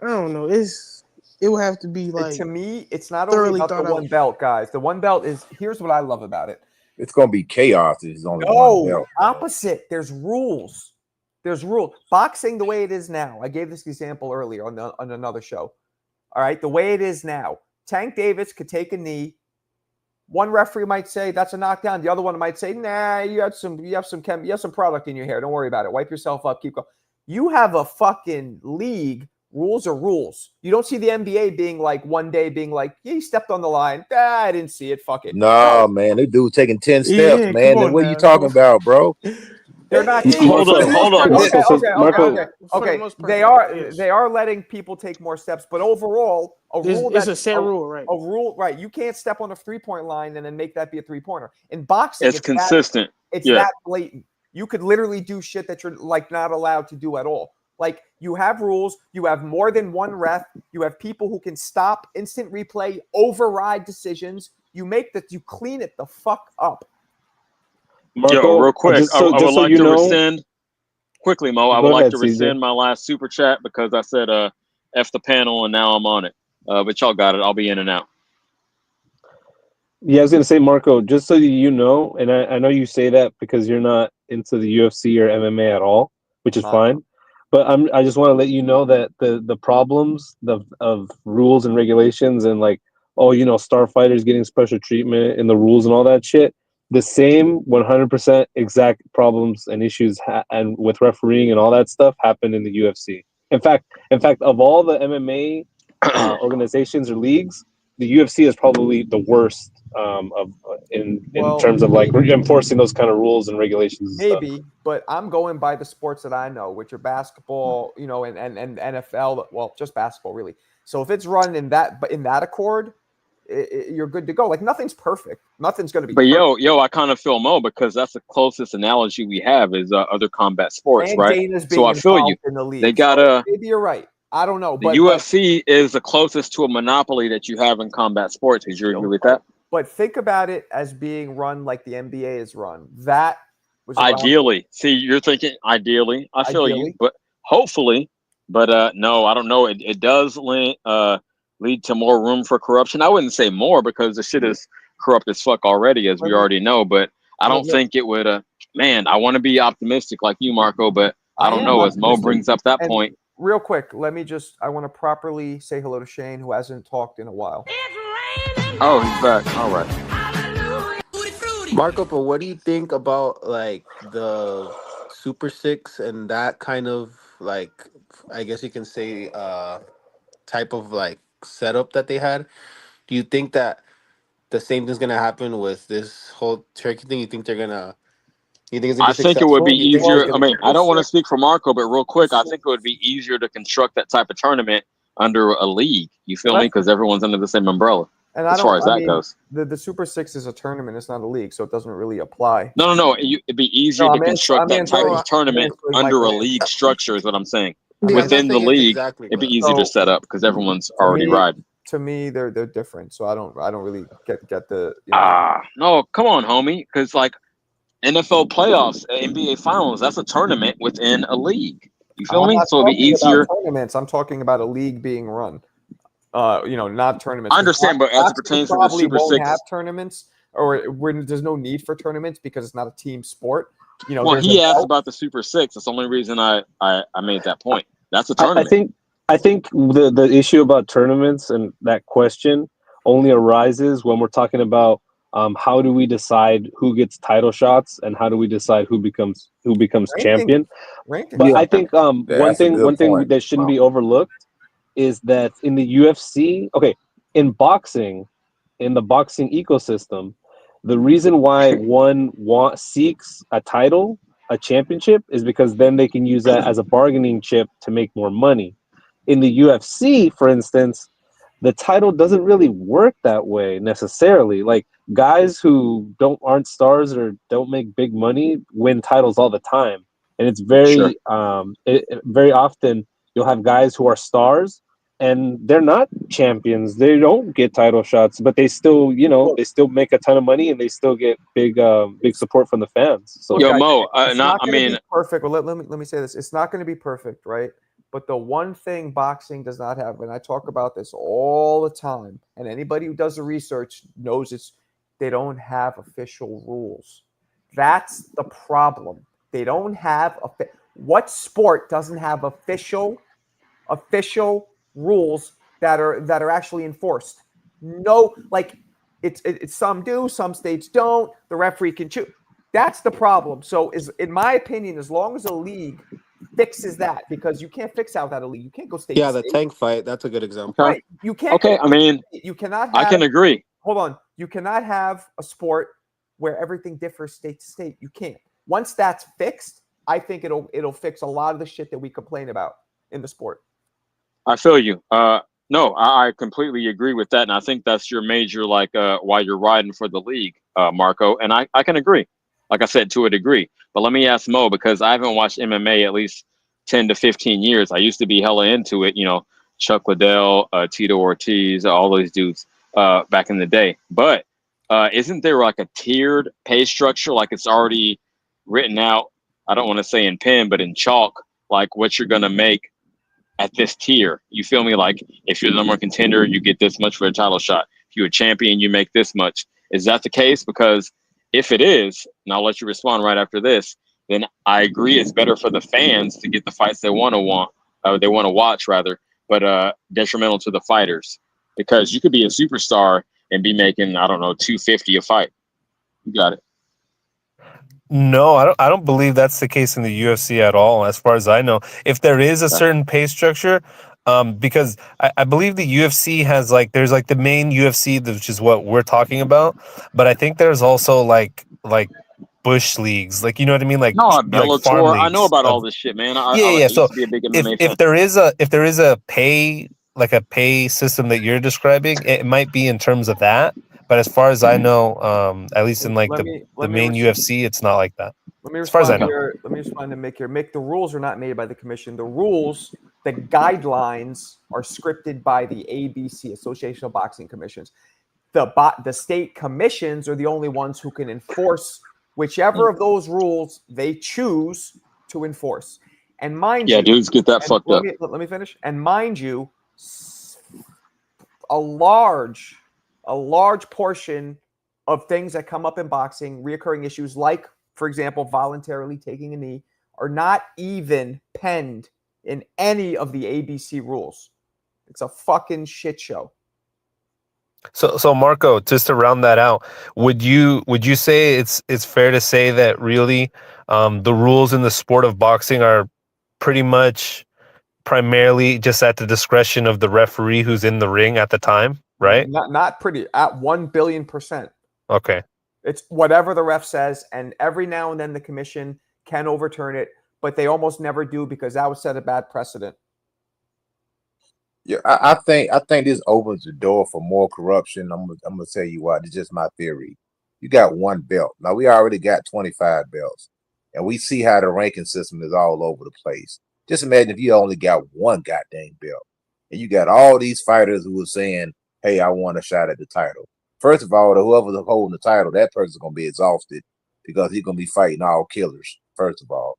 I don't know. It would have to be like to me. It's not only about the one belt, guys. The one belt is here's what I love about it. It's gonna be chaos. It's only one belt. Opposite. There's rules. There's rules. Boxing the way it is now. I gave this example earlier on another show. All right, the way it is now. Tank Davis could take a knee. One referee might say that's a knockdown. The other one might say, nah, you have some product in your hair. Don't worry about it. Wipe yourself up. Keep going. You have a fucking league. Rules are rules. You don't see the NBA being like one day being like, yeah, he stepped on the line. I didn't see it. Fuck it. No, man. They do taking 10 steps, man. Then what are you talking about, bro? They're not. Hold on. Okay. They are letting people take more steps, but overall, it's a set rule, right? A rule, right? You can't step on a 3-point line and then make that be a 3-pointer. In boxing, it's consistent. It's that blatant. You could literally do shit that you're like not allowed to do at all. Like you have rules. You have more than one ref. You have people who can stop instant replay, override decisions. You clean it the fuck up. Marco, real quick, I would like to rescind quickly, Mo. I would like to rescind my last super chat because I said F the panel and now I'm on it. But y'all got it. I'll be in and out. Yeah, I was gonna say, Marco, just so you know, and I know you say that because you're not into the UFC or MMA at all, which is fine. But I just want to let you know that the problems of rules and regulations and like, star fighters getting special treatment and the rules and all that shit, the same 100% exact problems and issues and with refereeing and all that stuff happened in the UFC. In fact, of all the MMA organizations or leagues, the UFC is probably the worst in terms of like enforcing those kind of rules and regulations. Maybe, but I'm going by the sports that I know, which are basketball, and NFL. Well, just basketball, really. So if it's run in that accord, you're good to go. Like nothing's perfect. Nothing's going to be. But I kind of feel Mo because that's the closest analogy we have is other combat sports, and right? Dana's being so I feel you. In the league. They gotta. So maybe you're right. I don't know. The UFC is the closest to a monopoly that you have in combat sports. Would you agree with that? But think about it as being run like the NBA is run. That was ideally. See, you're thinking ideally. I feel you, but hopefully. But no, I don't know. It does lead to more room for corruption. I wouldn't say more because the shit is corrupt as fuck already, as we already know. But I don't think it would. Man, I want to be optimistic like you, Marco, but I don't know. As Mo brings up that point. Real quick, I want to properly say hello to Shane, who hasn't talked in a while. Oh, he's back. All right. Marco, but what do you think about like the Super Six and that kind of like, I guess you can say, type of like setup that they had? Do you think that the same thing's gonna happen with this whole Turkey thing? You think they're gonna? I think it would be easier. I mean, I don't want to speak for Marco, but real quick, I think it would be easier to construct that type of tournament under a league. You feel me? Because everyone's under the same umbrella. And as far as that goes, the Super Six is a tournament. It's not a league, so it doesn't really apply. No. It'd be easier to construct that type of tournament under a league structure. Is what I'm saying. Yeah, within the league, exactly, it'd be easier to set up because everyone's already riding. to me they're different. So I don't really get the, you know. No, come on, homie. Because like NFL playoffs, NBA finals, that's a tournament within a league. You feel I'm me? not So it'll be talking about easier. tournaments. I'm talking about a league being run. You know, not tournaments. I 'Cause understand, but as it boxing pertains to the probably Super won't Six, have tournaments, or when there's no need for tournaments because it's not a team sport. You know, well, there's a he asked belt. about the Super Six. That's the only reason I made that point. That's a I tournament. think the issue about tournaments and that question only arises when we're talking about how do we decide who gets title shots and how do we decide who becomes Ranking, champion. rankings. But Yeah, I think one that's a good thing point, that shouldn't Mo. be overlooked is that in the UFC, okay, in boxing, in the boxing ecosystem, the reason why one seeks a title, a championship, is because then they can use that as a bargaining chip to make more money. In the UFC, for instance, the title doesn't really work that way necessarily. Like guys who aren't stars or don't make big money win titles all the time, and it's Sure. very often you'll have guys who are stars and they're not champions. They don't get title shots, but they still, they still make a ton of money and they still get big support from the fans. So Look, Yo, guys, Mo. it's not going to be perfect. Well, let me say this: it's not going to be perfect, right? But the one thing boxing does not have, and I talk about this all the time, and anybody who does the research knows they don't have official rules. That's the problem. They don't have what sport doesn't have official rules that are actually enforced? No, like it's some do, some states don't. The referee can choose. That's the problem. So, in my opinion, as long as a league fixes that, because you can't fix out that a league, you can't go state Yeah, to the state. tank fight. That's a good example. Okay. Right? You can't. Okay. I mean, you cannot I have. can agree. Hold on. You cannot have a sport where everything differs state to state. You can't. Once that's fixed, I think it'll fix a lot of the shit that we complain about in the sport. I feel you. No, I completely agree with that, and I think that's your major why you're riding for the league, Marco. And I can agree, like I said, to a degree. But let me ask Mo, because I haven't watched MMA at least 10 to 15 years. I used to be hella into it, Chuck Liddell, Tito Ortiz, all those dudes back in the day. But isn't there like a tiered pay structure, like it's already written out? I don't want to say in pen, but in chalk, like what you're gonna make at this tier. You feel me? Like if you're the number one contender, you get this much for a title shot. If you're a champion, you make this much. Is that the case? Because if it is, and I'll let you respond right after this, then I agree it's better for the fans to get the fights they want to watch rather, but detrimental to the fighters, because you could be a superstar and be making, I don't know, $250 a fight. You got it. No, I don't believe that's the case in the UFC at all, as far as I know. If there is a certain pay structure, because I believe the UFC has there's the main UFC, which is what we're talking about, but I think there's also like bush leagues, you know what I mean, No, farm Bellator. I know leagues about all of, this shit, man. yeah. I So used to be a big if MMA fan. if there is a pay a pay system that you're describing, it might be in terms of that. But as far as I know, at least in Let the me main UFC, it's not like that. Let me As far as I respond know. here. Let me respond to Mick here. Mick, the rules are not made by the commission. The rules, the guidelines are scripted by the ABC, Association of Boxing Commissions. The state commissions are the only ones who can enforce whichever of those rules they choose to enforce. And mind you, dudes get that fucked up. Let me finish. And mind you, a large portion of things that come up in boxing, reoccurring issues like, for example, voluntarily taking a knee, are not even penned in any of the ABC rules. It's a fucking shit show. So Marco, just to round that out, would you say it's fair to say that really the rules in the sport of boxing are pretty much primarily just at the discretion of the referee who's in the ring at the time, right? Not pretty, at 1,000,000,000%. Okay. It's whatever the ref says, and every now and then the commission can overturn it, but they almost never do because that would set a bad precedent. Yeah, I think this opens the door for more corruption. I'm gonna tell you why. It's just my theory. You got one belt. Now we already got 25 belts, and we see how the ranking system is all over the place. Just imagine if you only got one goddamn belt. and you got all these fighters who are saying, "Hey, I want a shot at the title." First of all, whoever's holding the title, that person's gonna be exhausted because he's gonna be fighting all killers. First of all.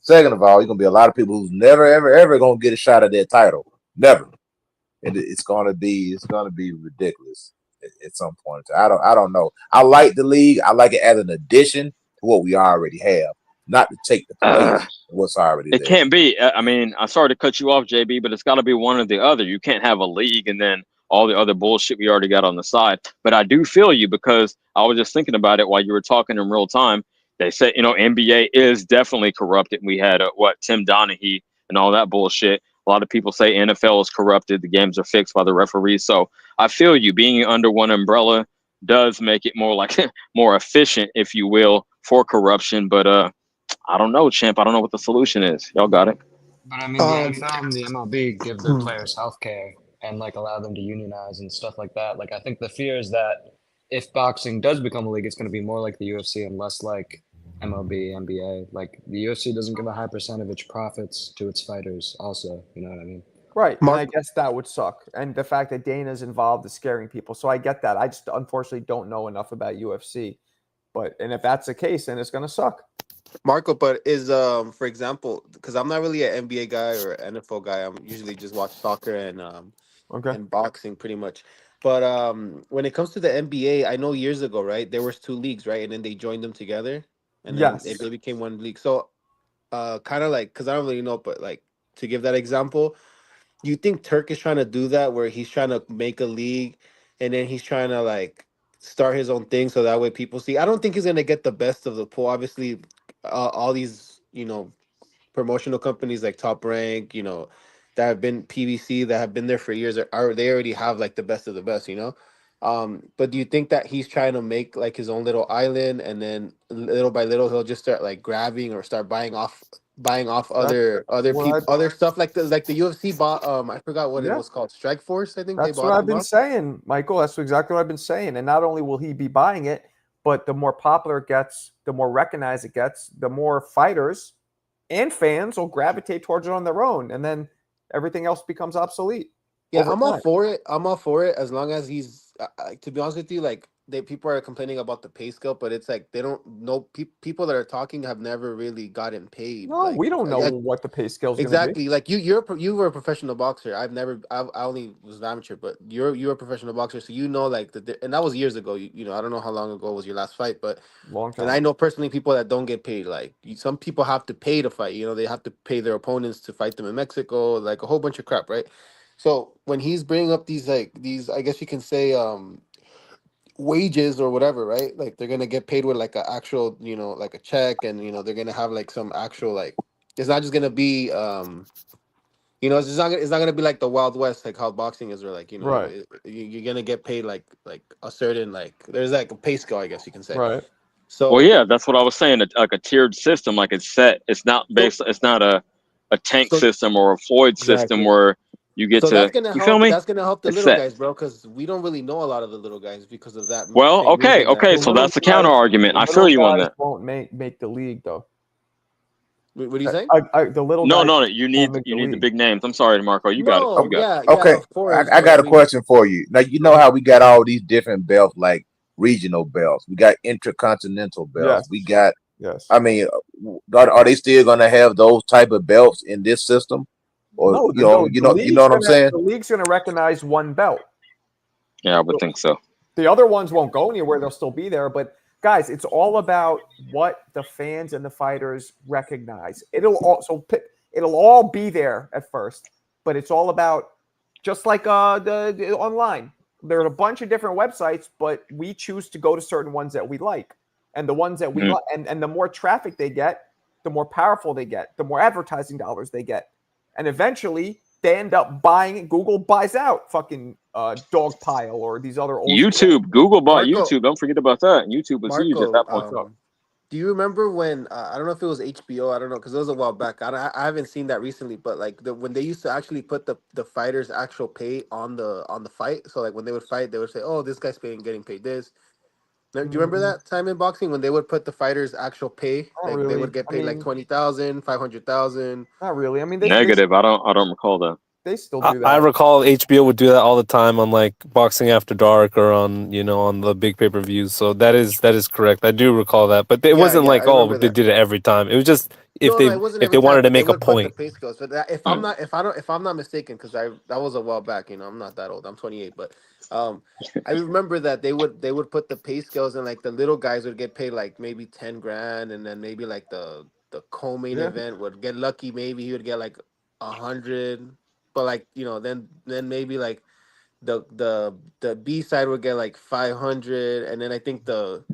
Second of all, you're gonna be a lot of people who's never, ever, ever gonna get a shot at that title. Never. And it's gonna be ridiculous at some point. I don't know. I like the league. I like it as an addition to what we already have, not to take the place of what's already It there. can't be. I mean, I'm sorry to cut you off, JB, but it's got to be one or the other. You can't have a league and then all the other bullshit we already got on the side. But I do feel you because I was just thinking about it while you were talking in real time. They said, NBA is definitely corrupted. We had Tim Donaghy and all that bullshit. A lot of people say NFL is corrupted. The games are fixed by the referees. So I feel you. Being under one umbrella does make it more like more efficient, if you will, for corruption. But I don't know, champ. I don't know what the solution is. Y'all got it. But I mean, the NFL and the MLB give their players health care and like allow them to unionize and stuff like that. Like, I think the fear is that if boxing does become a league, it's going to be more like the UFC and less like MLB, NBA. Like, the UFC doesn't give a high percent of its profits to its fighters, also. You know what I mean? Right. And I guess that would suck. And the fact that Dana's involved is scaring people. So I get that. I just unfortunately don't know enough about UFC. And if that's the case, then it's going to suck. Marco, but is for example, because I'm not really an NBA guy or NFL guy. I'm usually just watch soccer and boxing pretty much. But when it comes to the NBA, I know years ago, right, there was two leagues, right, and then they joined them together, and then they became one league. So kind of like, because I don't really know, but like to give that example, you think Turk is trying to do that where he's trying to make a league and then he's trying to like start his own thing so that way people see. I don't think he's gonna get the best of the pool. Obviously, all these promotional companies like Top Rank, that have been PVC that have been there for years are they already have like the best of the best, But do you think that he's trying to make like his own little island and then little by little he'll just start like grabbing or start buying off other people other stuff like the UFC bought I forgot what it was called, Strike Force, I think they That's bought what I've them been off. saying, Michael. That's exactly what I've been saying. And not only will he be buying it, but the more popular it gets, the more recognized it gets, the more fighters and fans will gravitate towards it on their own. And then everything else becomes obsolete. Yeah, I'm all for it. I'm all for it as long as he's. To be honest with you, like people are complaining about the pay scale, but it's like they don't know. People that are talking have never really gotten paid. No, like, we don't know what the pay scale is going to be. Exactly. Like you were a professional boxer. I only was an amateur, but you're a professional boxer, so like and that was years ago. I don't know how long ago was your last fight, but long time. And I know personally people that don't get paid. Like some people have to pay to fight. They have to pay their opponents to fight them in Mexico. Like a whole bunch of crap, right? So when he's bringing up these, I guess you can say, wages or whatever, right? Like they're gonna get paid with like an actual, like a check, and they're gonna have like some actual like. It's not just gonna be, it's not gonna be like the Wild West, like how boxing is, or like right. You're gonna get paid like a certain there's like a pay scale, I guess you can say. Right. So well, yeah, that's what I was saying. Like a tiered system, like it's set. It's not based. It's not a tank system or a Floyd system where you get to. That's gonna You help. feel me? That's gonna help the It's little set. guys, bro, because we don't really know a lot of the little guys because of that. Well, same okay. reason that- So that's the counter argument. I feel you on that. Won't make the league though. What are you saying? The little No, guys you need the big names. I'm sorry, Marco. You got it. You got it. Okay, of course, I got a question for you. Now you know how we got all these different belts, like regional belts. We got intercontinental belts. Yes. We got. Yes. I mean, are they still going to have those type of belts in this system? Or No, you know what I'm saying? The league's going to recognize one belt. Yeah, I would think so. The other ones won't go anywhere. They'll still be there. But guys, it's all about what the fans and the fighters recognize. It'll all be there at first, but it's all about just like the online. There are a bunch of different websites, but we choose to go to certain ones that we like. And the ones that we like, and the more traffic they get, the more powerful they get, the more advertising dollars they get. And eventually they end up buying. Google buys out fucking Dogpile or these other old YouTube. Google bought YouTube. Don't forget about that. YouTube was huge at that point. Do you remember when I don't know if it was HBO? I don't know because it was a while back. I haven't seen that recently, but like when they used to actually put the fighters' actual pay on the fight. So like when they would fight, they would say, "Oh, this guy's getting paid this." Do you remember that time in boxing when they would put the fighters' actual pay? Not Like really. They would get paid like 20,000, 500,000. Not really. I mean, Negative. I don't recall that. they still I, do I that. recall HBO would do that all the time on like Boxing After Dark or on on the big pay-per-views. So that is correct. I do recall that, but it wasn't Yeah, I like, oh, remember they that. did it every time. It was just if No, they no, it wasn't if they every time, wanted to but they make a would put the point. pay scales. But Hmm. if I'm not mistaken, because that was a while back. I'm not that old. I'm 28, but um, I remember that they would put the pay scales, and like the little guys would get paid like maybe 10 grand, and then maybe like the co-main Yeah. event would get lucky. Maybe he would get like 100, but like then maybe like the B side would get like 500, and then I think the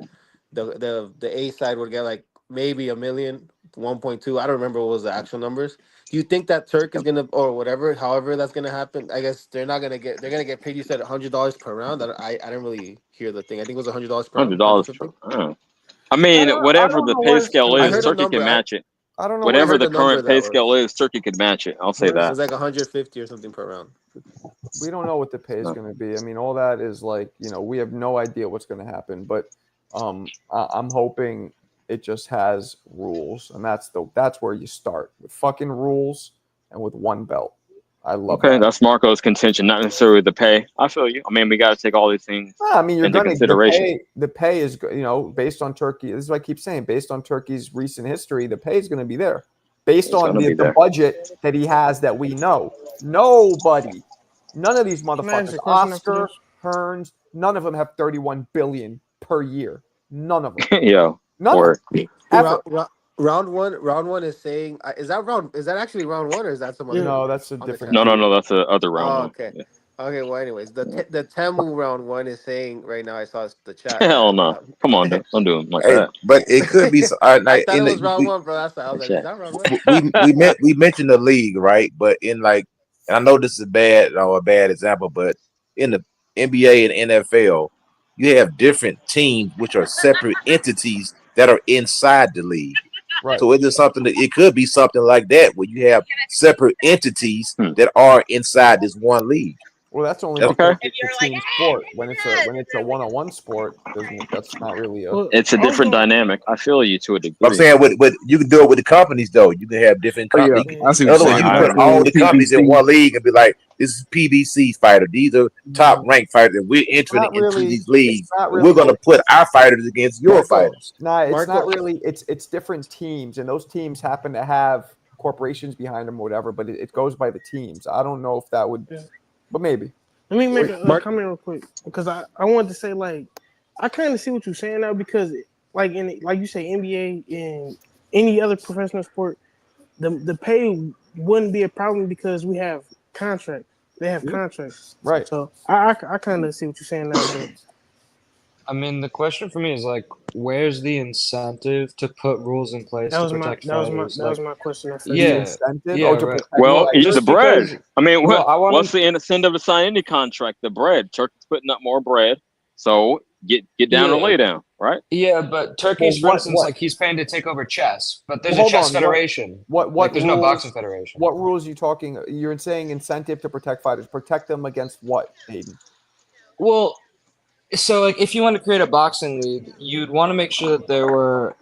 A side would get like maybe a million, 1.2. I don't remember what was the actual numbers. Do you think that Turk is gonna, or whatever, however that's gonna happen? I guess they're gonna get paid. You said $100 per round. I didn't really hear the thing. I think it was $100 per round, $100 150. per. I mean, I whatever don't the know pay what it's scale gonna I is, be. heard a Turkey number. can match it. I don't know what I it's Whatever heard the the number current pay that scale was is, Turkey can match it. I'll say Where it that. was like 150 or something per round. we don't know what the pay is So, going to be. I mean, all that is like, we have no idea what's going to happen. But I'm hoping it just has rules, and that's where you start with fucking rules and with one belt. I love okay, that. that's Marco's contention, not necessarily the pay. I feel you. I mean, we got to take all these things I mean, you're into gonna consideration. the pay is based on Turkey. This is what I keep saying. Based on Turkey's recent history, the pay is going to be there. Based It's on gonna be the there. budget that he has that we know, nobody, none of these Can I ask motherfuckers, a question after Oscar, this? Hearns, none of them have 31 billion per year. None of them. Yo, None of or them Round, ever. round one is saying, is that actually round one, or is that some other Yeah. No, that's a on the different chat? no, dude. that's the other round Oh, one. okay. Yeah. Okay, well, anyways, the Temu round one is saying right now. I saw the chat Hell that no! Come on, dude. Don't do him like Hey, that. but it could be I like thought it in was the round one, bro. That's why I was like, is Shit. that round one? we mentioned the league, right? But in like, and I know this is bad or a bad example, but in the NBA and NFL, you have different teams which are separate entities that are inside the league. Right. So it is something that it could be something like that where you have separate entities Hmm. that are inside this one league. Well, that's only That's- because Okay, it's a team sport. When it's a one-on-one sport, that's not really a. Well, it's a I was different gonna. dynamic. I feel you to a I'm degree. saying with you can do it with the companies though. You can have different Oh yeah, companies. I see In what other you're words, saying. you can I put agree. all the companies in PBC. one league and be like, "This is PBC fighter. These are top ranked fighters, and we're It's entering not into really. these It's leagues. not And we're really. going to put our fighters against your Marco, fighters." Nah, it's not Marco, really. It's different teams, and those teams happen to have corporations behind them or whatever. But it goes by the teams. I don't know if that would, Yeah. but maybe. Let me make a Mark. comment real quick because I wanted to say like I kind of see what you're saying now because like you say NBA and any other professional sport, the pay wouldn't be a problem because we have contracts. They have Yeah. contracts. Right. So I kind of see what you're saying now, but I mean, the question for me is like, where's the incentive to put rules in place to protect fighters? that was Like, my question at first. The yeah, incentive. yeah, Oh, to right. protect Well, eat the Just fighters. bread. because, I mean, well, I what's want the incentive to sign any contract? The bread. Turkey's putting up more bread, so get down or yeah, lay down, right? yeah, but Well, Turkey's, for instance, like he's paying to take over chess, but there's Well, a hold chess on. federation. What Like, there's no boxing rules? federation. What rules are you talking? You're saying incentive to protect fighters. Protect them against what, Aiden? Well, so like, if you want to create a boxing league, you'd want to make sure that there were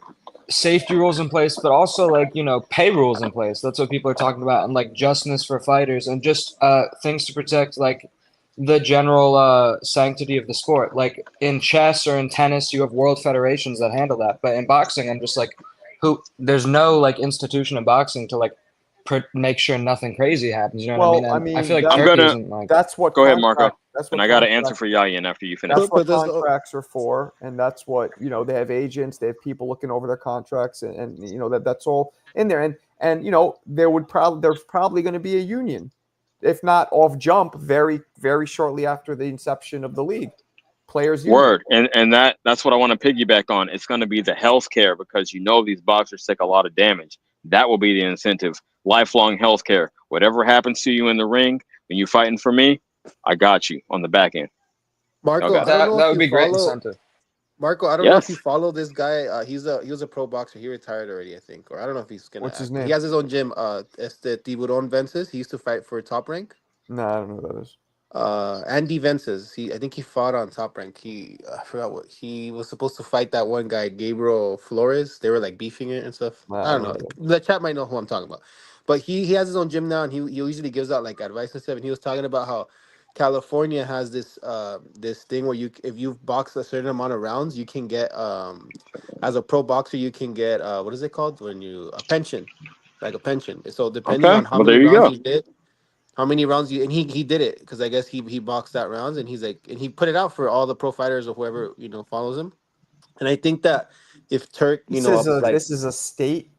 safety rules in place, but also like pay rules in place. That's what people are talking about, and like justness for fighters, and just things to protect like the general sanctity of the sport. Like in chess or in tennis, you have world federations that handle that, but in boxing, I'm just like, there's no like institution in boxing to like make sure nothing crazy happens. You know what I mean? Well, I And I mean, feel like I'm Turkey gonna isn't like. that's what go ahead, Marco, contract. That's and what I got an answer contract. for Yayin after you finish. That's what But there's contracts are for, and that's what they have agents, they have people looking over their contracts, and that's all in there. And there's probably going to be a union, if not off jump, very very shortly after the inception of the league, players union. Word, and that's what I want to piggyback on. It's going to be the health care because these boxers take a lot of damage. That will be the incentive. Lifelong health care. Whatever happens to you in the ring when you fighting for me, I got you on the back end. Y'all Marco, got I it. don't That know that if would you be great follow incentive. Marco. I don't know if you Yes. follow this guy. He was a pro boxer. He retired already, I think, or I don't know if he's gonna What's his act. He name? has his own gym. Este Tiburon Vences. He used to fight for Top Rank. No, I don't know who that is. Andy Vences. I think he fought on Top Rank. I forgot what he was supposed to fight, that one guy, Gabriel Flores. They were like beefing it and stuff. No, I I don't don't know know. who that is. The chat might know who I'm talking about. But he has his own gym now, and he usually gives out like advice and stuff. And he was talking about how California has this thing where if you've boxed a certain amount of rounds, you can get as a pro boxer you can get what is it called when you a pension, like a pension. So depending Okay. on how Well, many there you rounds go. you did, how many rounds you and he did it because I guess he boxed that rounds, and he's like, and he put it out for all the pro fighters or whoever follows him. And I think that if Turk, like This is a state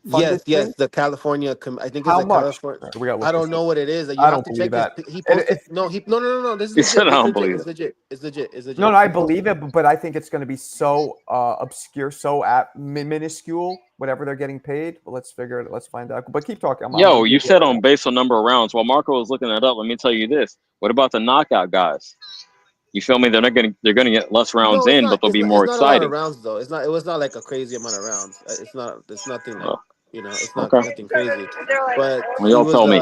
funded yes, thing. yes, the California. I think it's How the much? California. We gotta I look don't this up. know what it is. You I have don't to believe check his. that. He It, posted. No, no. This is He said, legit. I It's don't legit. believe It's it. legit. It's legit. It's no, legit. no, I He believe posted. it, but I think it's going to be so obscure, so minuscule, whatever they're getting paid. But let's figure it. Let's find out. But keep talking. I'm Yo, gonna you Google said it right on now. based on number of rounds. While Marco was looking that up, let me tell you this. What about the knockout guys? You feel me? They're gonna get less rounds No, it's in, but not. they'll be It's more not a lot of exciting. rounds though. It's not. It was not like a crazy amount of rounds. It's not. It's nothing like Oh, It's not okay. nothing crazy. But Well, y'all tell me.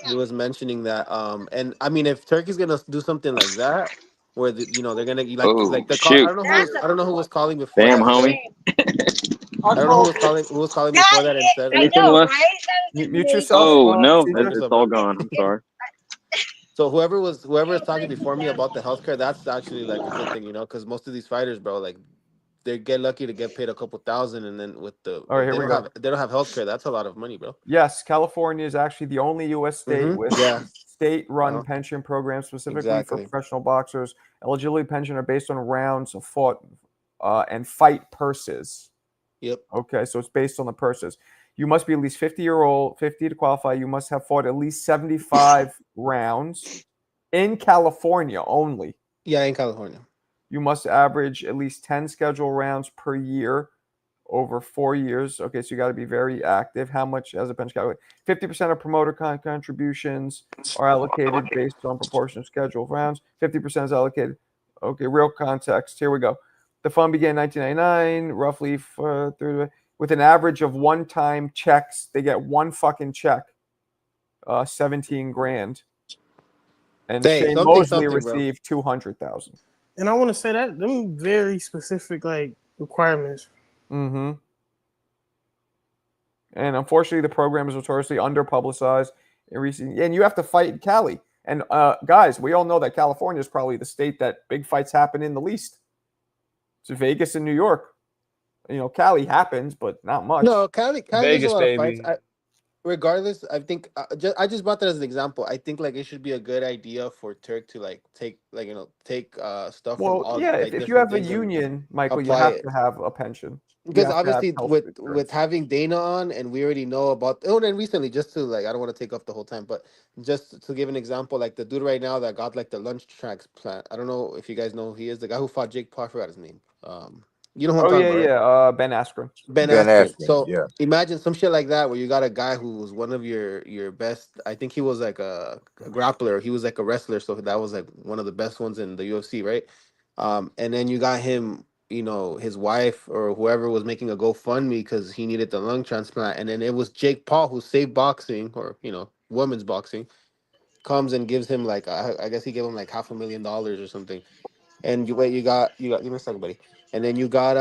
he was mentioning that. And I mean, if Turkey's gonna do something like that, where they're gonna Oh like the call. shoot! I don't know who was calling before Damn, that said. homie. I don't know who was calling before that and said. Anything left? Mute yourself, Oh no, Caesar. What's it's up, all bro? gone. I'm sorry. So whoever is talking before me about the healthcare, that's actually like a good thing, because most of these fighters, bro, like they get lucky to get paid a couple thousand, and then with the All right, if here we go. they don't have healthcare, that's a lot of money, bro. Yes, California is actually the only U.S. state with Yeah. state-run Uh-huh. pension programs specifically for Exactly. professional boxers. Eligibility pension are based on rounds of fought and fight purses. Yep. Okay, so it's based on the purses. You must be at least 50 to qualify. You must have fought at least 75 rounds in California only. Yeah, in California. You must average at least 10 schedule rounds per year over 4 years. Okay, so you got to be very active. How much as a bench calculate? 50% of promoter contributions are allocated based on proportion of scheduled rounds. 50% is allocated. Okay, real context. Here we go. The fund began in 1999, roughly with an average of one-time checks. They get one fucking check, 17 grand. And Hey, Shane Mosley something, bro. received 200,000. And I want to say that them very specific requirements. Mm-hmm. And unfortunately, the program is notoriously under-publicized in recent. And you have to fight in Cali. And guys, we all know that California is probably the state that big fights happen in the least. It's Vegas and New York. Cali happens, but not much. No, Cali. There's a Vegas, lot of fights. baby. Regardless, I think I just brought that as an example. I think it should be a good idea for Turk to take stuff from Well, all yeah, if you different have a things and union, Michael, you apply have it. to have a pension. You Because have to have obviously health with insurance. having Dana on, and we already know about and recently, just to I don't want to take up the whole time, but just to give an example, like the dude right now that got the lunch tracks plant. I don't know if you guys know who he is, the guy who fought Jake Paul. I forgot his name. You know who I'm Oh, talking yeah, about, right? yeah. Ben Askren. Ben Ben Askren. Askren, So yeah. imagine some shit like that where you got a guy who was one of your best. I think he was like a grappler. He was like a wrestler, so that was like one of the best ones in the UFC, right? And then you got him, his wife or whoever was making a GoFundMe because he needed the lung transplant, and then it was Jake Paul who saved boxing, or women's boxing, comes and gives him I guess he gave him like $500,000 or something. And you got give me a second, buddy. And then you got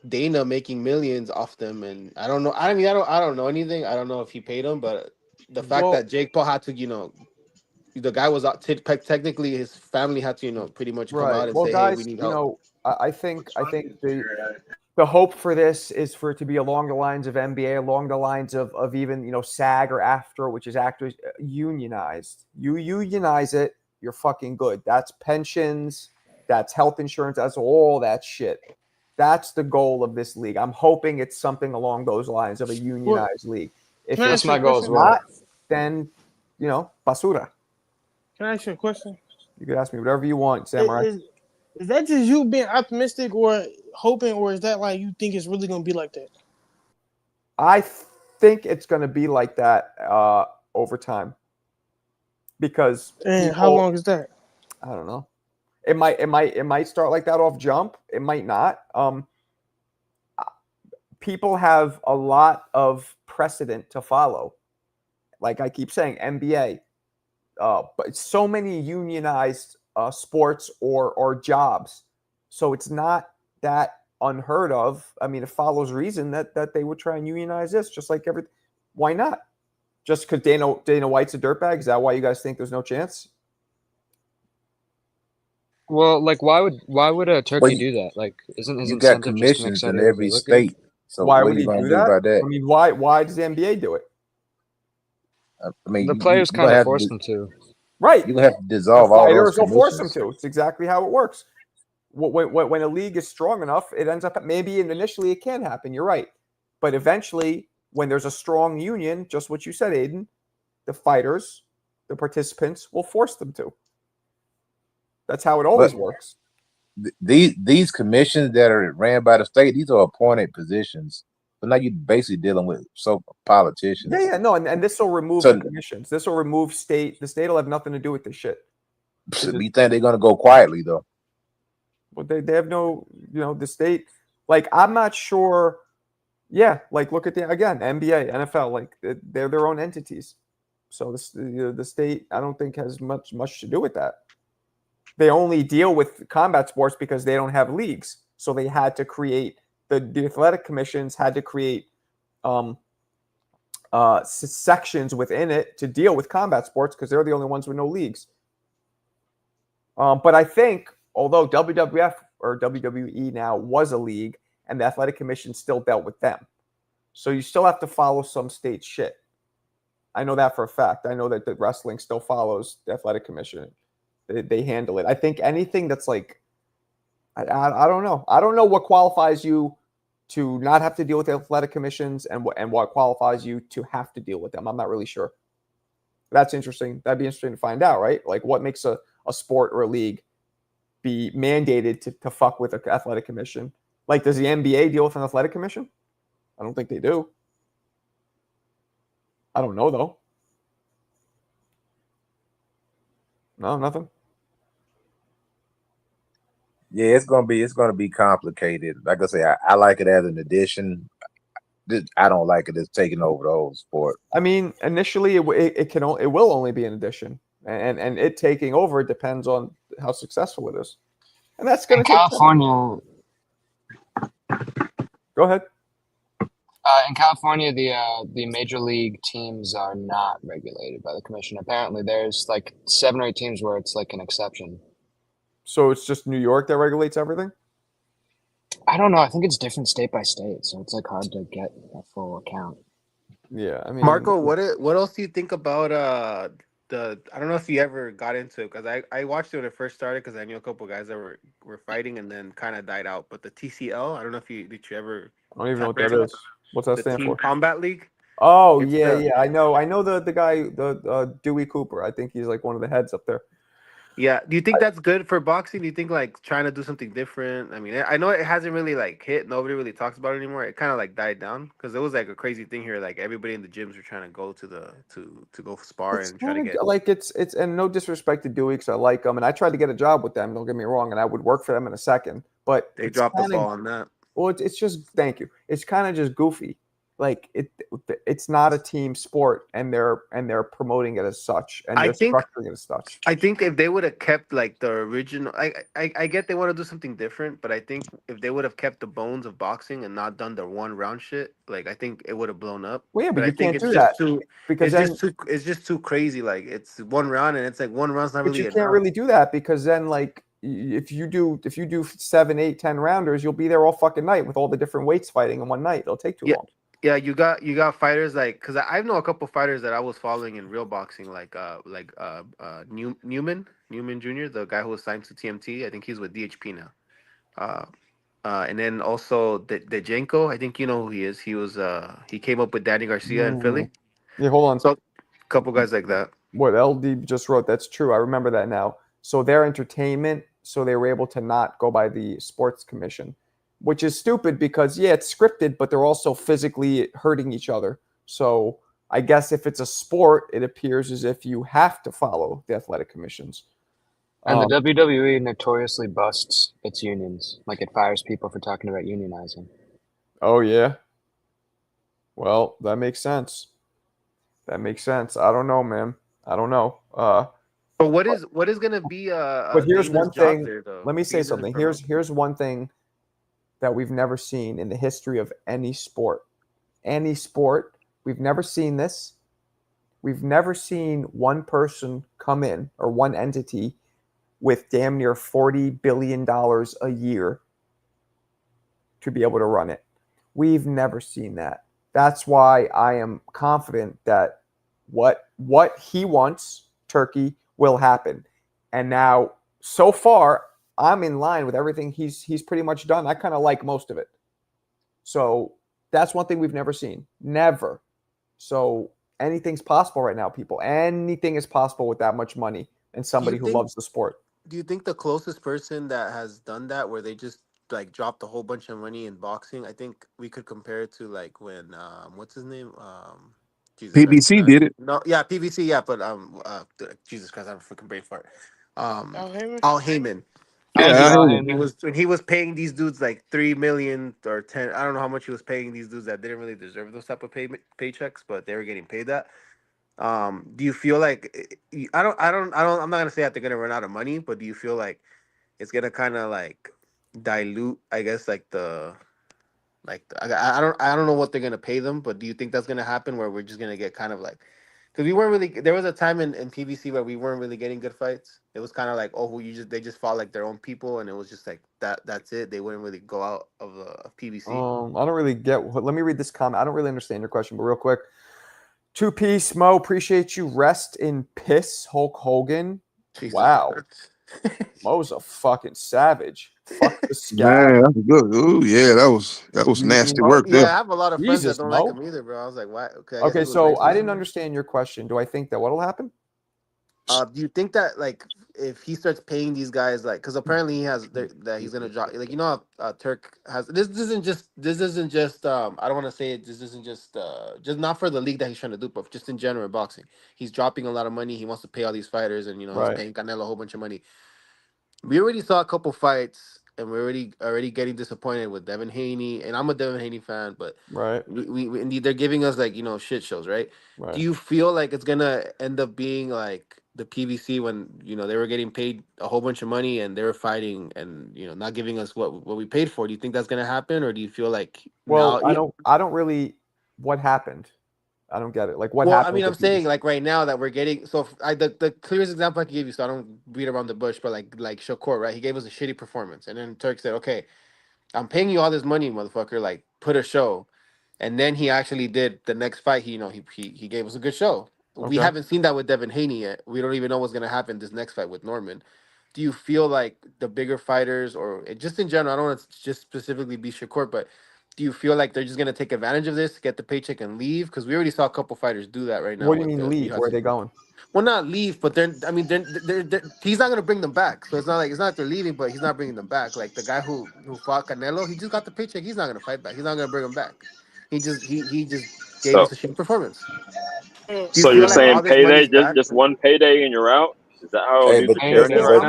Dana making millions off them, and I don't know. I mean, I don't know anything. I don't know if he paid him, but the fact Well, that Jake Paul had to, the guy was out. Technically, his family had to, pretty much come right. out and Well, say, "Hey, we guys, need help." I think the hope for this is for it to be along the lines of NBA, along the lines of even SAG or AFTRA, which is actors unionized. You unionize it, you're fucking good. That's pensions, that's health insurance, that's all that shit. That's the goal of this league. I'm hoping it's something along those lines of a unionized league. If Can I it's ask you a my goal as question? well. not, then basura. Can I ask you a question? You can ask me whatever you want, Samurai. Is that just you being optimistic or hoping, or is that you think it's really gonna be like that? I think it's going to be like that over time because And how long is that? I don't know. It might start like that off jump. It might not. People have a lot of precedent to follow. Like I keep saying, NBA, but so many unionized sports or jobs. So it's not that unheard of. I mean, it follows reason that they would try and unionize this, just like everything. Why not? Just because Dana White's a dirtbag? Is that why you guys think there's no chance? Well, like, why would a Well, Turkey do that? Like, isn't his you got incentive just to make commissions in Saudi Arabia every look good? state. So Why what are would you he gonna do do that? about that? I mean, why does the NBA do it? I mean, The players you're kind gonna of have force to them to. Right. you're gonna have to The dissolve all those fighters will force them commissions. to. It's exactly how it works. When a league is strong enough, it ends up maybe initially it can happen. You're right, but eventually, when there's a strong union, just what you said, Aiden, the fighters, the participants will force them to. That's how it always But works. these commissions that are ran by the state, these are appointed positions. So now you're basically dealing with politicians. Yeah, no, and this will remove So the commissions. This will remove state. The state will have nothing to do with this shit. you think they're gonna go quietly though? But they have no, the state. Like, I'm not sure. Yeah, like look at the NBA, NFL, like they're their own entities. So the state, I don't think has much to do with that. They only deal with combat sports because they don't have leagues. So they had to create the athletic commissions had to create sections within it to deal with combat sports because they're the only ones with no leagues. But I think although WWF or WWE now was a league and the athletic commission still dealt with them. So you still have to follow some state shit. I know that for a fact. I know that the wrestling still follows the athletic commission. They handle it. I think anything that's like, I don't know. I don't know what qualifies you to not have to deal with the athletic commissions and what qualifies you to have to deal with them. I'm not really sure. That's interesting. That'd be interesting to find out, right? Like what makes a sport or a league be mandated to fuck with an athletic commission? Like, does the NBA deal with an athletic commission? I don't think they do. I don't know, though. No, nothing. Yeah, it's gonna be complicated. Like I say, I like it as an addition. I don't like it as taking over the whole sport. I mean, initially it will only be an addition, and it taking over depends on how successful it is, and that's going In to take California. Go ahead. In California, the major league teams are not regulated by the commission. Apparently, there's like 7 or 8 teams where it's like an exception. So it's just New York that regulates everything? I don't know. I think it's different state by state, so it's like hard to get a full account. Yeah, I mean, Marco, what else do you think about I don't know if you ever got into it because I watched it when it first started because I knew a couple of guys that were fighting and then kind of died out. But the TCL, I don't know if did you ever? I don't even know what that is. What's that The stand Team for? Combat League. Oh, It's yeah. I know the guy, Dewey Cooper. I think he's like one of the heads up there. Yeah. Do you think that's good for boxing? Do you think like trying to do something different? I mean, I know it hasn't really like hit. Nobody really talks about it anymore. It kind of like died down because it was like a crazy thing here. Like everybody in the gyms were trying to go to go spar It's and try to get. like it's and no disrespect to Dewey because I like them and I tried to get a job with them. Don't get me wrong, and I would work for them in a second. But They dropped the ball on that. Well, it's just thank you. It's kind of just goofy. Like it's not a team sport, and they're promoting it as such, and they're structuring it as such. I think if they would have kept like the original, I get they want to do something different, but I think if they would have kept the bones of boxing and not done the 1 round shit, like I think it would have blown up. Well, yeah, but you I think can't it's do just that too because it's just too crazy. Like it's 1 round and it's like 1 round's not but really you can't enough. really do that because then like if you do 7, 8, 10 rounders, you'll be there all fucking night with all the different weights fighting in one night. It'll take too long. Yeah, you got fighters like because I know a couple fighters that I was following in real boxing, like Newman Jr., the guy who was signed to TMT. I think he's with DHP now. And then also the Jenko, I think you know who he is. He came up with Danny Garcia in Philly. Yeah, hold on. So a couple guys like that. What LD just wrote, that's true. I remember that now. So their entertainment, so they were able to not go by the sports commission, which is stupid because, yeah, it's scripted, but they're also physically hurting each other. So I guess if it's a sport, it appears as if you have to follow the athletic commissions. And the WWE notoriously busts its unions. Like it fires people for talking about unionizing. Oh, yeah. Well, that makes sense. I don't know, man. I don't know. But what is going to be but here's one thing. there, Let me say something. Here's one thing that we've never seen in the history of any sport. Any sport, we've never seen this. We've never seen one person come in or one entity with damn near $40 billion a year to be able to run it. We've never seen that. That's why I am confident that what he wants, Turkey, will happen. And now, so far, I'm in line with everything he's pretty much done. I kind of like most of it. So that's one thing we've never seen. Never. So anything's possible right now, people. Anything is possible with that much money and somebody who loves the sport. Do you think the closest person that has done that, where they just like dropped a whole bunch of money in boxing, I think we could compare it to like when what's his name? Jesus Christ. PBC did it. No, yeah, PVC, yeah, but Jesus Christ, I'm a freaking brain fart. Al Haymon? Al Heyman. Yeah, When he was paying these dudes like 3 million or 10, I don't know how much he was paying these dudes that didn't really deserve those type of paychecks, but they were getting paid that. Do you feel like I'm not gonna say that they're gonna run out of money, but do you feel like it's gonna kind of like dilute, I guess, I don't know what they're gonna pay them, but do you think that's gonna happen where we're just gonna get kind of like, because we weren't really, there was a time in PVC where we weren't really getting good fights. It was kind of like, oh, they just fought like their own people, and it was just like that's it. They wouldn't really go out of PVC. I don't really get. Let me read this comment. I don't really understand your question, but real quick. 2-piece Mo, appreciate you. Rest in piss, Hulk Hogan. Jesus. Wow. Mo's a fucking savage. Fuck the scab. Man, that's good. Ooh, yeah, that was nasty work there. Yeah, I have a lot of friends that don't like him either, bro. I was like, why? Okay, so I didn't understand your question. Do I think that what'll happen? Do you think that like if he starts paying these guys, like, because apparently he has that he's gonna drop, like, you know how Turk has this isn't just I don't want to say it, this isn't just not for the league that he's trying to do, but just in general in boxing, he's dropping a lot of money. He wants to pay all these fighters, and he's paying Canelo a whole bunch of money. We already saw a couple fights, and we're already getting disappointed with Devin Haney, and I'm a Devin Haney fan, but we indeed they're giving us like shit shows, right? Do you feel like it's gonna end up being like the PVC when they were getting paid a whole bunch of money and they were fighting and not giving us what we paid for? Do you think that's gonna happen, or do you feel like I don't really. What happened? I don't get it. Like what happened? I mean, I'm saying like right now that we're getting the clearest example I can give you, so I don't beat around the bush, but like Shakur, right? He gave us a shitty performance, and then Turk said, "Okay, I'm paying you all this money, motherfucker. Like, put a show." And then he actually did the next fight. He gave us a good show. Okay. We haven't seen that with Devin Haney yet. We don't even know what's gonna happen this next fight with Norman. Do you feel like the bigger fighters, or just in general, I don't want to just specifically be Shakur, but do you feel like they're just gonna take advantage of this, get the paycheck, and leave? Because we already saw a couple fighters do that right now. What do you mean leave? Where are they going? Well, not leave, but they're he's not gonna bring them back. So it's not like they're leaving, but he's not bringing them back. Like the guy who fought Canelo, he just got the paycheck. He's not gonna fight back. He's not gonna bring him back. He just gave us a shit performance. So you're saying payday, just one payday and you're out? Is that how? Hey, but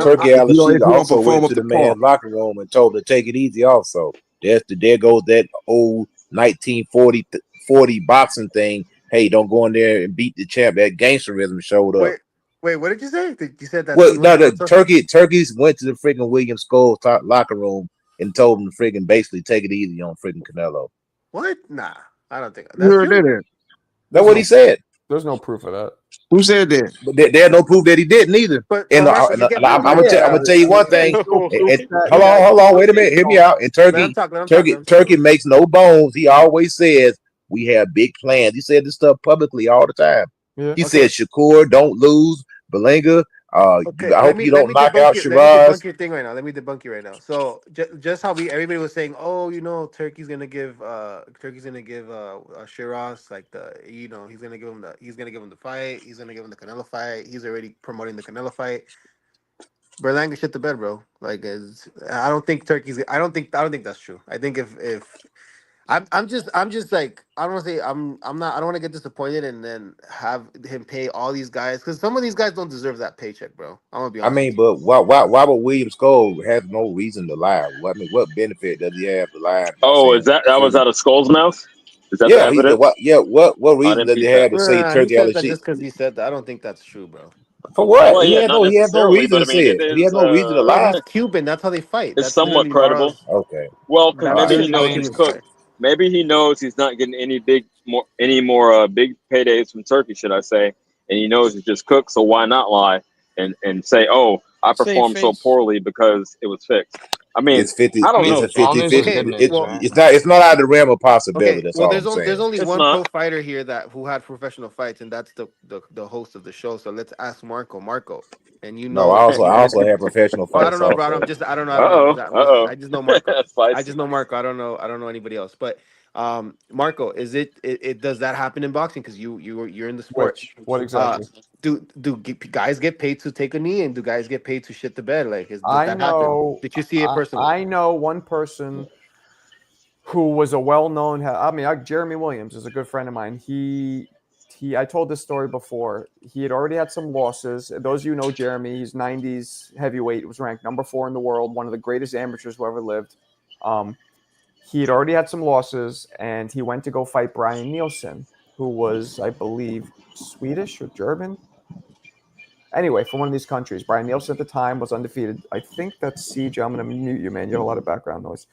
Turkey Al-Rashid also went to the man's locker room and told him to take it easy. Also, there goes that old 1940 boxing thing. Hey, don't go in there and beat the champ. That gangsterism showed up. Wait, what did you say? You said that? Well, no, the Turkeys went to the freaking William Scholes locker room and told him to freaking basically take it easy on freaking Canelo. What? Nah, I don't think that's true. That's what he said. There's no proof of that. Who said that? But there's no proof that he didn't either. But I'm gonna tell you one thing. Hold on, wait a minute. Hear me out. And Turkey makes no bones. He always says we have big plans. He said this stuff publicly all the time. Yeah. He said Shakur, don't lose. Belinga, I hope you don't knock out Shiraz. Let me debunk your thing right now. Let me debunk you right now. So just how everybody was saying, Turkey's gonna give Shiraz like he's gonna give him the fight. He's gonna give him the Canelo fight. He's already promoting the Canelo fight. Berlanga shit the bed, bro. Like I don't think that's true. I think if I'm just like, I don't want to say I don't want to get disappointed and then have him pay all these guys, because some of these guys don't deserve that paycheck, bro. I'm gonna be honest. I mean, but why would William Scholes have no reason to lie? I mean, what benefit does he have to lie? Oh, is that was out of Scholes' mouth? Is that what reason does he have to say Turkey Al-Rashid? Just because he said that, I don't think that's true, bro. For what? Well, yeah, not He had no necessarily, reason but to I mean, say it it. He is had no reason to Bro, lie. he's Cuban. That's how they fight. it's That's somewhat literally credible. Lara's. Okay. Well, because That's All maybe right. he literally how knows he's Cubans cooked. fight. Maybe he knows he's not getting any more big paydays from Turkey, should I say? And he knows he's just cooked. So why not lie and say, "Oh, I Save performed so face. poorly because it was fixed." I mean, It's 50. I don't It's know. a All news is 50-50. Okay, good news, well, right? It's not out of the realm of possibility. okay, That's well, all I'm saying. there's only It's one pro not. fighter here who had professional fights, and that's the host of the show. So let's ask Marco. Marco, and you No, know I also have professional Well, I don't fights know, bro. also. I don't know. Uh I just know Marco. That's I just spicy. know Marco. I don't know anybody else. But Marco, it does that happen in boxing? Because you're in the sport. What Uh, exactly? guys get paid to take a knee, and do guys get paid to shit the bed? Like, does I that happen? know, Did you see it personally? I know one person who was a well-known. I mean, Jeremy Williams is a good friend of mine. I told this story before. He had already had some losses. Those of you know Jeremy, he's '90s heavyweight. Was ranked number 4 in the world, one of the greatest amateurs who ever lived. He had already had some losses, and he went to go fight Brian Nielsen, who was, I believe, Swedish or German. Anyway, from one of these countries. Brian Nielsen at the time was undefeated. I think that's Siege. I'm going to mute you, man. You have a lot of background noise.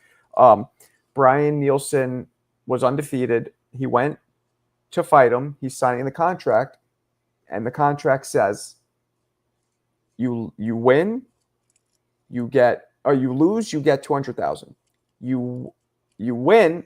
Brian Nielsen was undefeated. He went to fight him. He's signing the contract, and the contract says you win, you get, or you lose, you get 200,000. You win.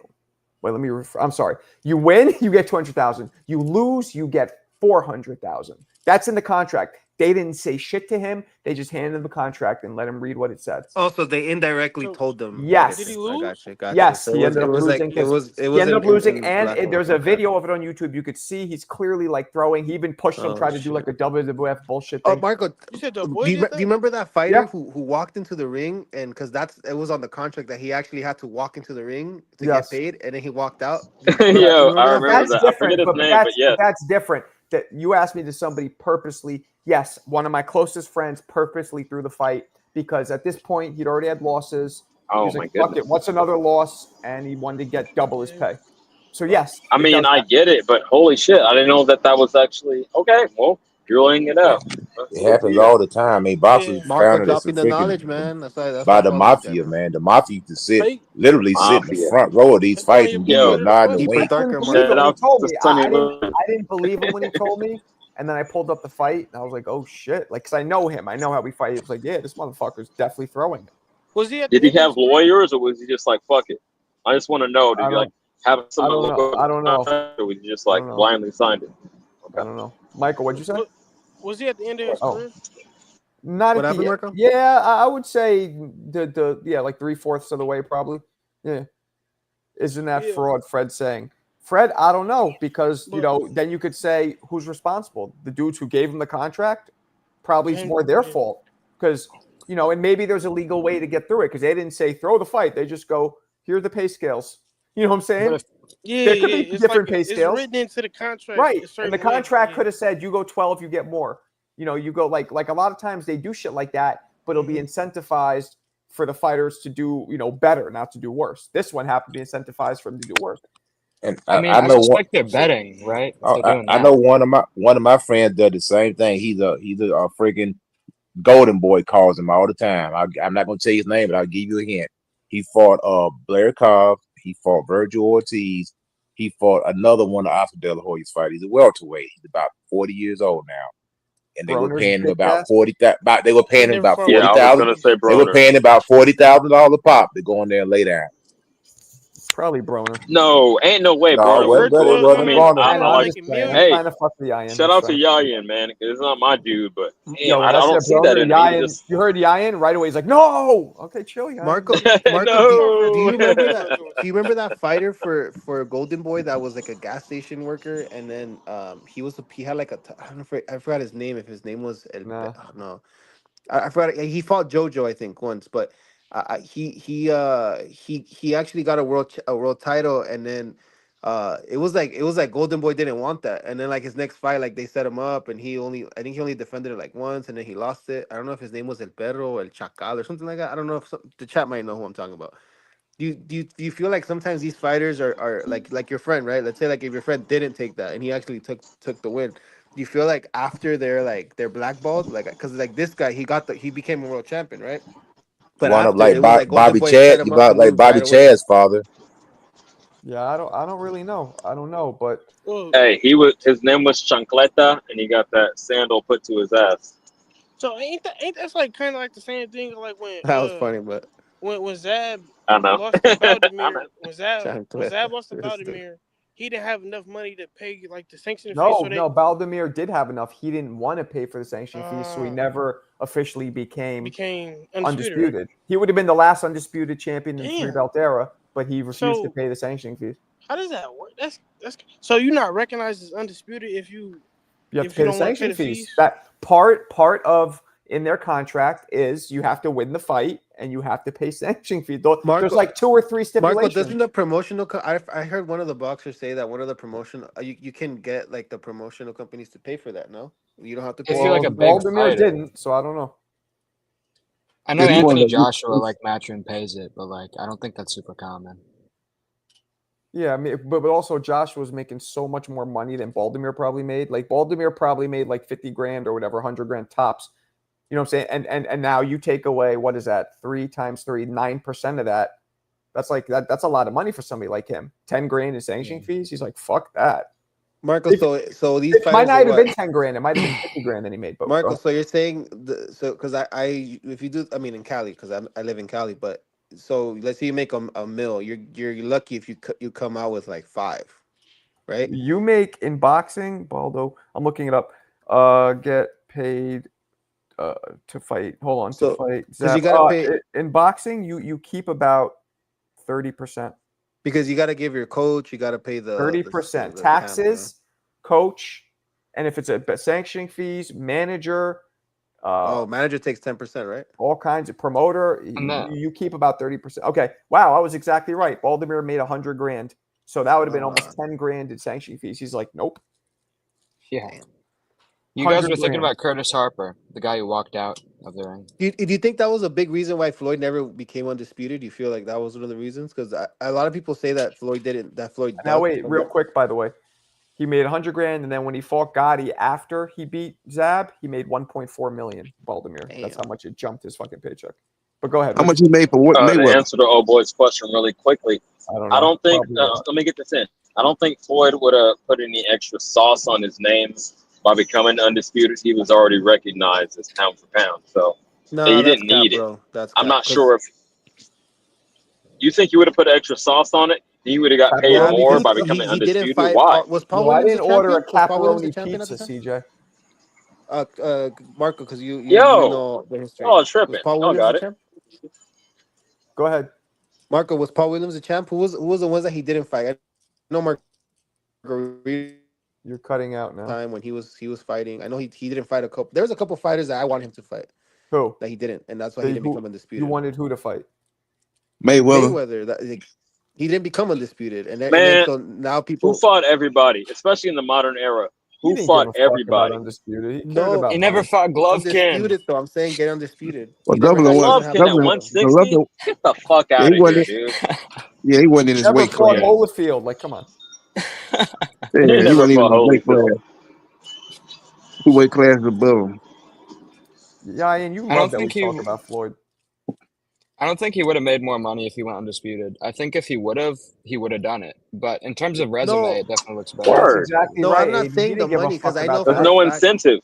Wait, let me. I'm sorry. You win, you get 200,000. You lose, you get 400,000. That's in the contract. They didn't say shit to him. They just handed him the contract and let him read what it said. Also, they indirectly So told them. Yes. did he I lose? got you. Got you. Yes, So he ended it up was losing like because it he was ended up losing, in and black and there's white a contract. video of it on YouTube. You could see he's clearly like throwing. He even pushed him, Oh tried to do like shit. a WWF bullshit Oh, thing. Marco, You said the do boy did do that? you remember that fighter Yeah. who walked into the ring, and because it was on the contract that he actually had to walk into the ring to get Yes. paid, and then he walked out. Yes. Do you Yo, I remember that But remember fight? that's that. I forget different. his name, but But yes. that's different. That you asked me to somebody purposely. Yes, one of my closest friends purposely threw the fight because at this point he'd already had losses. He Oh was my like, "Fuck it, goodness. what's another loss?" And he wanted to get double his pay. So yes, I it mean, does I happen. get it, but holy shit, I didn't know that was actually okay. Well, you're laying it out. It Good for happens you. all the time. I mean, boxing Yeah. is Marco founded as a dropping the freaking knowledge, man. That's why by I the follow this guy, mafia, man. man. The mafia used to Hey, literally sit in the Mafia. front row of these hey, throw fights your and give boy you a Yo, under the nod and bus, Deeper, I wink. man. couldn't darker, believe it shout when he Marco. out told to me. Sonny Liston. I didn't believe him when he told me. And then I pulled up the fight and I was like, oh shit. Like, cause I know him. I know how we fight. He was like, yeah, this motherfucker's definitely throwing it. Was he at Did the he end of have his career? lawyers or was he just like fuck it? I just want to know. Did I he like don't have I someone don't look know. over I the don't know. contract or was he just I like don't know. blindly signed it? I Okay. don't know. Michael, what'd you say? Was he at the end of his Oh, career? not What at happened, the Marco? yeah, I would say like 3/4 of the way probably. Yeah. Isn't that Yeah, fraud, Fred saying? Fred, I don't know, because but then you could say who's responsible. The dudes who gave him the contract, probably it's and more their yeah. fault. Because, and maybe there's a legal way to get through it because they didn't say throw the fight. They just go, here are the pay scales. You know what I'm But saying? if There could be It's like different pay it's scales. written into the contract Right. a And the certain way. contract Yeah. could have said you go 12, you get more. You go like a lot of times they do shit like that, but it'll be incentivized for the fighters to do, better, not to do worse. This one happened to be incentivized for them to do worse. And I mean, I I know one. suspect they're betting, right? If they're doing I know that. one of my friends does the same thing. He's a freaking golden boy, calls him all the time. I'm not gonna tell you his name, but I'll give you a hint. He fought Blair Cobb. He fought Virgil Ortiz. He fought another one of Oscar De La Hoya's fight. He's a welterweight. He's about 40 years old now, and they were Broner's paying him bitch about ass. 40. They were He paying him never about fought Yeah, forty I was thousand. gonna say They were Broner. paying him about $40,000 pop to go in there and lay down. Probably Broner. No, ain't no way No, it Broner But would wasn't. But do it it. I wasn't Virgil mean, Bonner. I know. I was I'm like. just making saying. He's millions. Hey, trying to fuck the Iron. shout He's out to trying to. Yayan, man, 'cause it's not my dude, but damn, Yo, I when I don't said see that Broner, in him. He Yayan, just you heard Yayan right away. He's like, no. Okay, chill, Yayan. Marco, Marco, do no. you remember That's that? not true. Do you remember that fighter for Golden Boy that was like a gas station worker, and then he had like I don't know, I forgot his name. If his name was Nah. no, I forgot. He fought JoJo, I think, once, but he actually got a world title, and then it was like Golden Boy didn't want that, and then like his next fight, like they set him up, and I think he only defended it like once, and then he lost it. I don't know if his name was El Perro, El Chacal, or something like that. I don't know if the chat might know who I'm talking about. Do you feel like sometimes these fighters are like your friend, right? Let's say like if your friend didn't take that and he actually took the win, Do you feel like after they're blackballed, like because like this guy, he became a world champion, right? But One of after like it was like Golden Bobby Boy set Chad, you him up to about like lose right Bobby away. Chad's father. Yeah, I don't really know. I don't know, but Well, Hey, his name was Chancleta, and he got that sandal put to his ass. so ain't that's like kind of like the same thing like That was funny, but when Zab I know. lost to I know. Valdemir, when Chancleta. Zab lost to Valdemir, he didn't have enough money to pay like the sanctioning fee, so no, Baldemir did have enough. He didn't want to pay for the sanction fees, so he they never officially became became undisputed, right? undisputed. He would have been the last undisputed champion in the three Damn. belt era, but he refused to So pay the sanctioning fees. how does that work? That's so you're not recognized as undisputed if you You have to pay the don't want to pay sanction the fees. fees. That part of in their contract is you have to win the fight and you have to pay sanction fees. There's Marco, like 2 or 3 Marco, stipulations. doesn't the promotional? I heard one of the boxers say that one of the promotion you can get like the promotional companies to pay for that. No, you don't have to If pay. you're like Well, a big Valdemir fighter, didn't, so I don't know. I know If you want Anthony to, Joshua like Matchroom pays it, but like I don't think that's super common. Yeah, I mean, but also Josh was making so much more money than Baldemir probably made. Like Baldemir probably made like 50 grand or whatever, 100 grand tops. You know what I'm saying? And now you take away, what is that? 3 times 3, 9% of that. That's like that's a lot of money for somebody like him. 10 grand in sanctioning fees. He's like, fuck that. Marco, so these It might fighters not are have what? been 10 grand. It might have been 50 grand that he made. But go Marco, ahead. so you're saying because I if you do, I mean in Cali because I live in Cali, but so let's say you make a mill, you're lucky if you come out with like 5, right? You make in boxing, Baldo, I'm looking it up. Get paid to fight. Hold on, to So fight because you Zab. gotta pay In boxing, you keep about 30%. because you gotta give your coach, you gotta pay the 30% the camp. taxes, coach, and if it's a sanctioning fees, manager, Oh, manager takes 10%, right? all kinds of promoter, And you keep about 30%. Okay, wow, I was exactly right. Baldemir made 100 grand, so that would have been Oh almost wow, 10 grand in sanctioning fees. He's like, nope, Yeah. damn. You guys 100 were thinking grand. about Curtis Harper, the guy who walked out of the ring. Do you think that was a big reason why Floyd never became undisputed? Do you feel like that was one of the reasons? Because a lot of people say that Floyd didn't. That Floyd Now ducked. wait, real quick, by the way, he made 100 grand, and then when he fought Gotti after he beat Zab, he made 1.4 million. Baldemir, that's how Damn. much it jumped his fucking paycheck. But go ahead, how what much do he you? made for what To Mayweather? answer the old boy's question really quickly, I don't I know. don't think. Probably a lot. Let me get this in. I don't think Floyd would have put any extra sauce on his name by becoming undisputed. He was already recognized as pound for pound, so No, he that's didn't cap, need it. bro. That's I'm cap. not sure if you think he would have put extra sauce on it. He would have got paid Yeah, more because by he becoming he didn't undisputed. fight. Why? Was Paul No, I Williams the didn't order a champion? Was Paul Williams the pepperoni champion at pizza, the time? CJ. Marco, because you Yo, know the history. y'all Was tripping. Paul Y'all Williams the got it. champ? Go ahead. Marco, was Paul Williams the champ? Who was the ones that he didn't fight? I know Margarito You're cutting out now. time when he was fighting. I know he didn't fight a couple. There was a couple fighters that I want him to fight Who? that he didn't, and that's why he didn't become You undisputed. wanted who to fight? Mayweather. Mayweather, that like, he didn't become undisputed, and then Man, so now who people fought everybody, especially in the modern era? He Who didn't give fought a fuck about everybody? undisputed. He cared no He about never money. fought Golovkin. undisputed. So I'm saying get undisputed. Well, He never had. He doesn't have Golovkin the at belt though. 160? Get the fuck Yeah, out of here, dude. he wasn't in his Never weight fought class. Yeah. Holyfield. Like, come on. He Yeah, he never wasn't even fought in his weight Holyfield. class. 2 weight classes above him. Yeah, and you I love don't that we think he. talk about Floyd. I don't think he would have made more money if he went undisputed. I think if he would have done it. But in terms of resume, No, it definitely looks better. That's Word. exactly no, right, I'm not Aiden. He saying the didn't give a money because fuck I about know There's for that. a no fact incentive.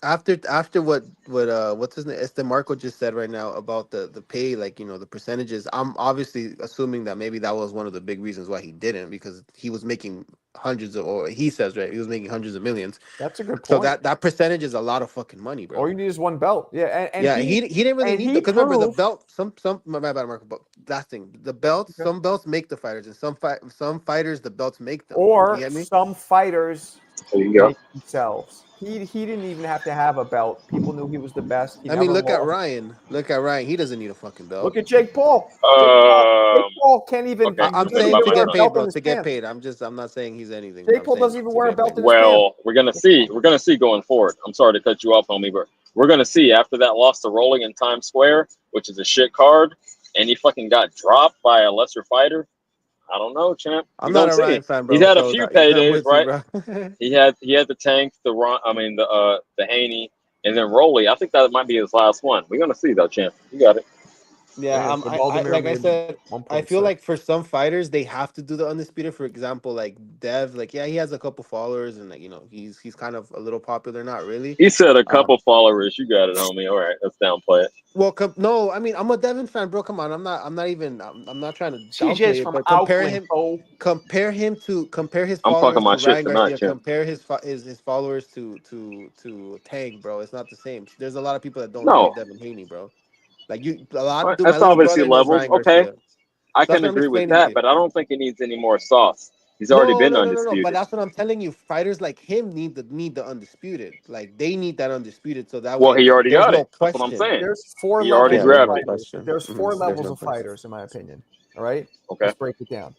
after what's his name? Este Marco just said right now about the pay, like the percentages. I'm obviously assuming that maybe that was one of the big reasons why he didn't because he was making hundreds of, or he says right, he was making hundreds of millions. That's a good So point. that percentage is a lot of fucking money, bro. All you need is one belt. Yeah, and Yeah, he didn't really need he because remember the proved. belt. Some my bad, Marco. But last thing, the belts. Okay. Some belts make the fighters, and some fighters the belts make them. You Or get me? some fighters There you go. make themselves. He didn't even have to have a belt. People knew he was the best. He I mean, never look at lost. Ryan. Look at Ryan. He doesn't need a fucking belt. Look at Jake Paul. Jake Paul can't even. Okay, He I'm what doesn't saying about even to my wear get a son? paid, belt in bro. his To get pants. paid. I'm not saying he's anything, but Jake I'm Paul saying doesn't even to wear a get belt paid. in his pants. Well, we're gonna see. We're gonna see going forward. I'm sorry to cut you off, homie, but we're gonna see after that loss to Rolling in Times Square, which is a shit card, and he fucking got dropped by a lesser fighter. I don't know, champ. I'm We're not gonna a see. Ryan fan, He's bro. had a So few I'm paydays, with you, right? bro. He had the Tank, the Haney, and then Rolly. I think that might be his last one. We're gonna see though, champ. You got it. Yeah, Yeah, so I Baltimore like I made said, I feel 1.6. like for some fighters they have to do the undisputed. For example, like Dev, like yeah, he has a couple followers and like he's kind of a little popular, not really. He said a Uh, couple followers. You got it, homie. All right, let's downplay it. well, no, I mean I'm a Devin fan, bro. Come on, I'm not trying to TJ's downplay it, from but Oakland, bro. compare his I'm talking followers my to shit Ryan tonight, Garcia, champ. compare his followers to Tank, bro. It's not the same. There's a lot of people that don't know No, Devin Haney, bro. Like a lot. well, Dude, my that's little obviously brother knows levels. Ryan Okay, Garcia. I So that's can what I'm agree with explaining to that, you. but I don't think he needs any more sauce. He's already No, been no, no, no, no. But undisputed. that's what I'm telling you. Fighters like him need the undisputed. Like they need that undisputed, so that Well, way he already there's got no it. That's what I'm question. saying. There's four He already levels Yeah, of there's grabbed no it. fighters. question. There's four There's levels no of question. fighters, in my opinion. All right, Okay. let's break it down.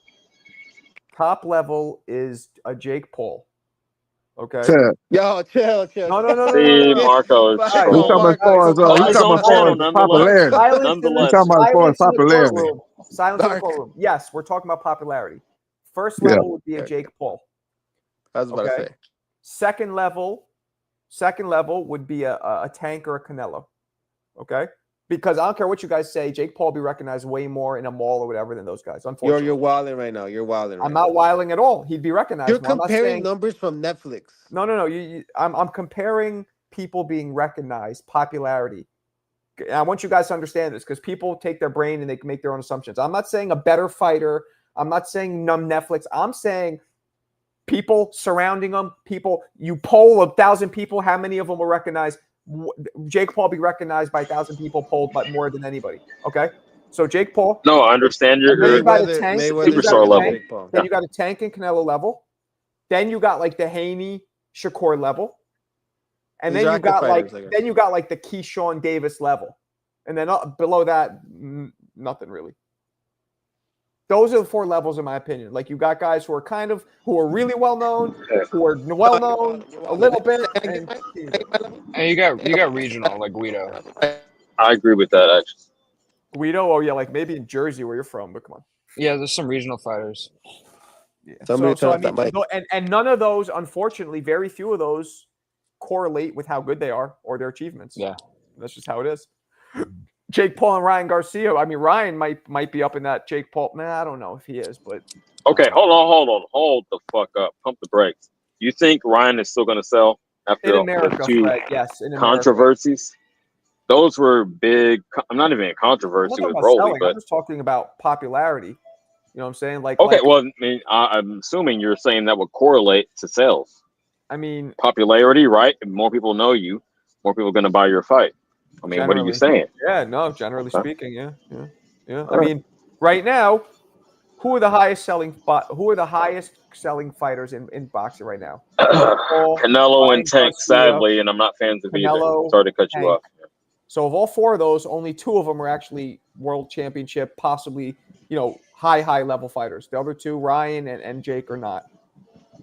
Top level is a Jake Paul. Okay. Sad. Yo, chill. See, Yeah, Marco, Guys, He yo, talking about as guys, far as Marco, but he he's talking Marco, about on as far channel as the nonetheless. popularity. He Nonetheless. talking about as far as silence in the popularity. courtroom. Silence in the Marco. courtroom. Yes, we're talking about popularity. First Yeah. level would be a Jake Paul. I was about to Okay. say. Second level would be a Tank or a Canelo. Okay. Because I don't care what you guys say, Jake Paul will be recognized way more in a mall or whatever than those guys. Unfortunately, You're wilding right now. You're wilding right I'm now. not wiling at all. He'd be recognized You're more. I'm not comparing saying numbers from Netflix. no. I'm comparing people being recognized, popularity. And I want you guys to understand this because people take their brain and they can make their own assumptions. I'm not saying a better fighter. I'm not saying Netflix. I'm saying people surrounding them. People, you poll 1,000 people, how many of them will recognize Jake Paul? Be recognized by 1,000 people polled by more than anybody. Okay, so Jake Paul. No, I understand And then your you got a Tank. Then you got superstar a level. Tank. Then you got a Tank and Canelo level. Then you got like the Haney Shakur level. And These then are you active got fighters, like I guess. the Keyshawn Davis level. And then below that, nothing really. Those are the four levels, in my opinion. Like you got guys who are really well known, who are well known a little bit. And you got regional like Guido. I agree with that, actually. Guido, oh yeah, like maybe in Jersey where you're from, but come on. Yeah, there's some regional fighters. Yeah. Somebody So I turn off mean, that mic. and none of those, unfortunately, very few of those correlate with how good they are or their achievements. Yeah, that's just how it is. Jake Paul and Ryan Garcia. I mean, Ryan might be up in that Jake Paul. I don't know if he is, but okay, hold the fuck up. Pump the brakes. You think Ryan is still going to sell after in America, the two Fred, yes, in controversies? Those were big. I'm not even a controversy I'm not with about Rolly, selling. but I'm just talking about popularity. You know what I'm saying? okay. Well, I mean, I'm assuming you're saying that would correlate to sales. I mean, popularity, right? If more people know you, more people are going to buy your fight. I mean, what are you saying? Yeah, no, generally speaking, yeah. I mean, right now, who are the highest selling fighters in boxing right now? Canelo and Tank, sadly, and I'm not fans of either. Sorry to cut you off. So of all four of those, only two of them are actually world championship, possibly, high level fighters. The other two, Ryan and Jake, are not.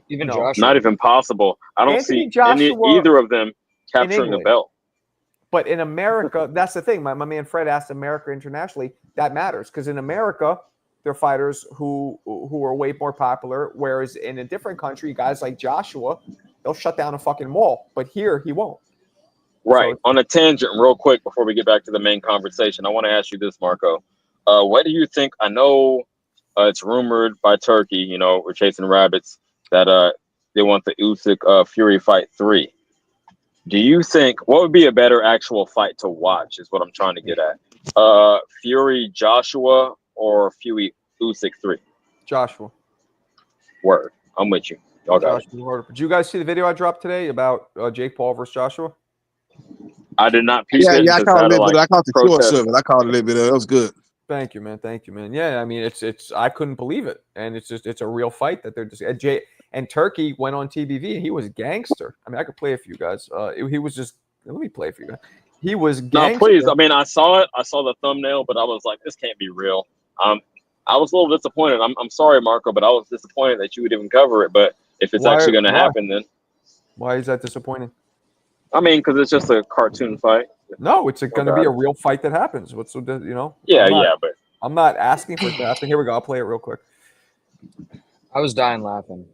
Even Joshua. Not even possible. I don't see either of them capturing a belt. But in America, that's the thing. My man Fred asked America internationally. That matters because in America, there are fighters who are way more popular. Whereas in a different country, guys like Joshua, they'll shut down a fucking mall. But here, he won't. Right. So, on a tangent, real quick, before we get back to the main conversation, I want to ask you this, Marco. What do you think? I know it's rumored by Turkey, we're chasing rabbits, that they want the Usyk Fury fight 3. Do you think what would be a better actual fight to watch is what I'm trying to get at? Fury Joshua or Fury Usyk 3? Joshua. Word. I'm with you. Y'all got it. Did you guys see the video I dropped today about Jake Paul versus Joshua? I did not peep it. Yeah, I caught a little bit. I caught the shorts of it. I caught a little bit of it. That was good. Thank you, man. Yeah, I mean, it's I couldn't believe it, and it's a real fight that they're just. And Turkey went on TBV, and he was gangster. I mean, I could play it for you guys. He was just. Let me play it for you guys. He was gangster. No, please. I mean, I saw it. I saw the thumbnail, but I was like, this can't be real. I was a little disappointed. I'm sorry, Marco, but I was disappointed that you would even cover it. But if it's actually going to happen, then why is that disappointing? I mean, because it's just a cartoon fight. No, it's going to be a real fight that happens. What's Yeah, but I'm not asking for it to happen. Here we go. I'll play it real quick. I was dying laughing.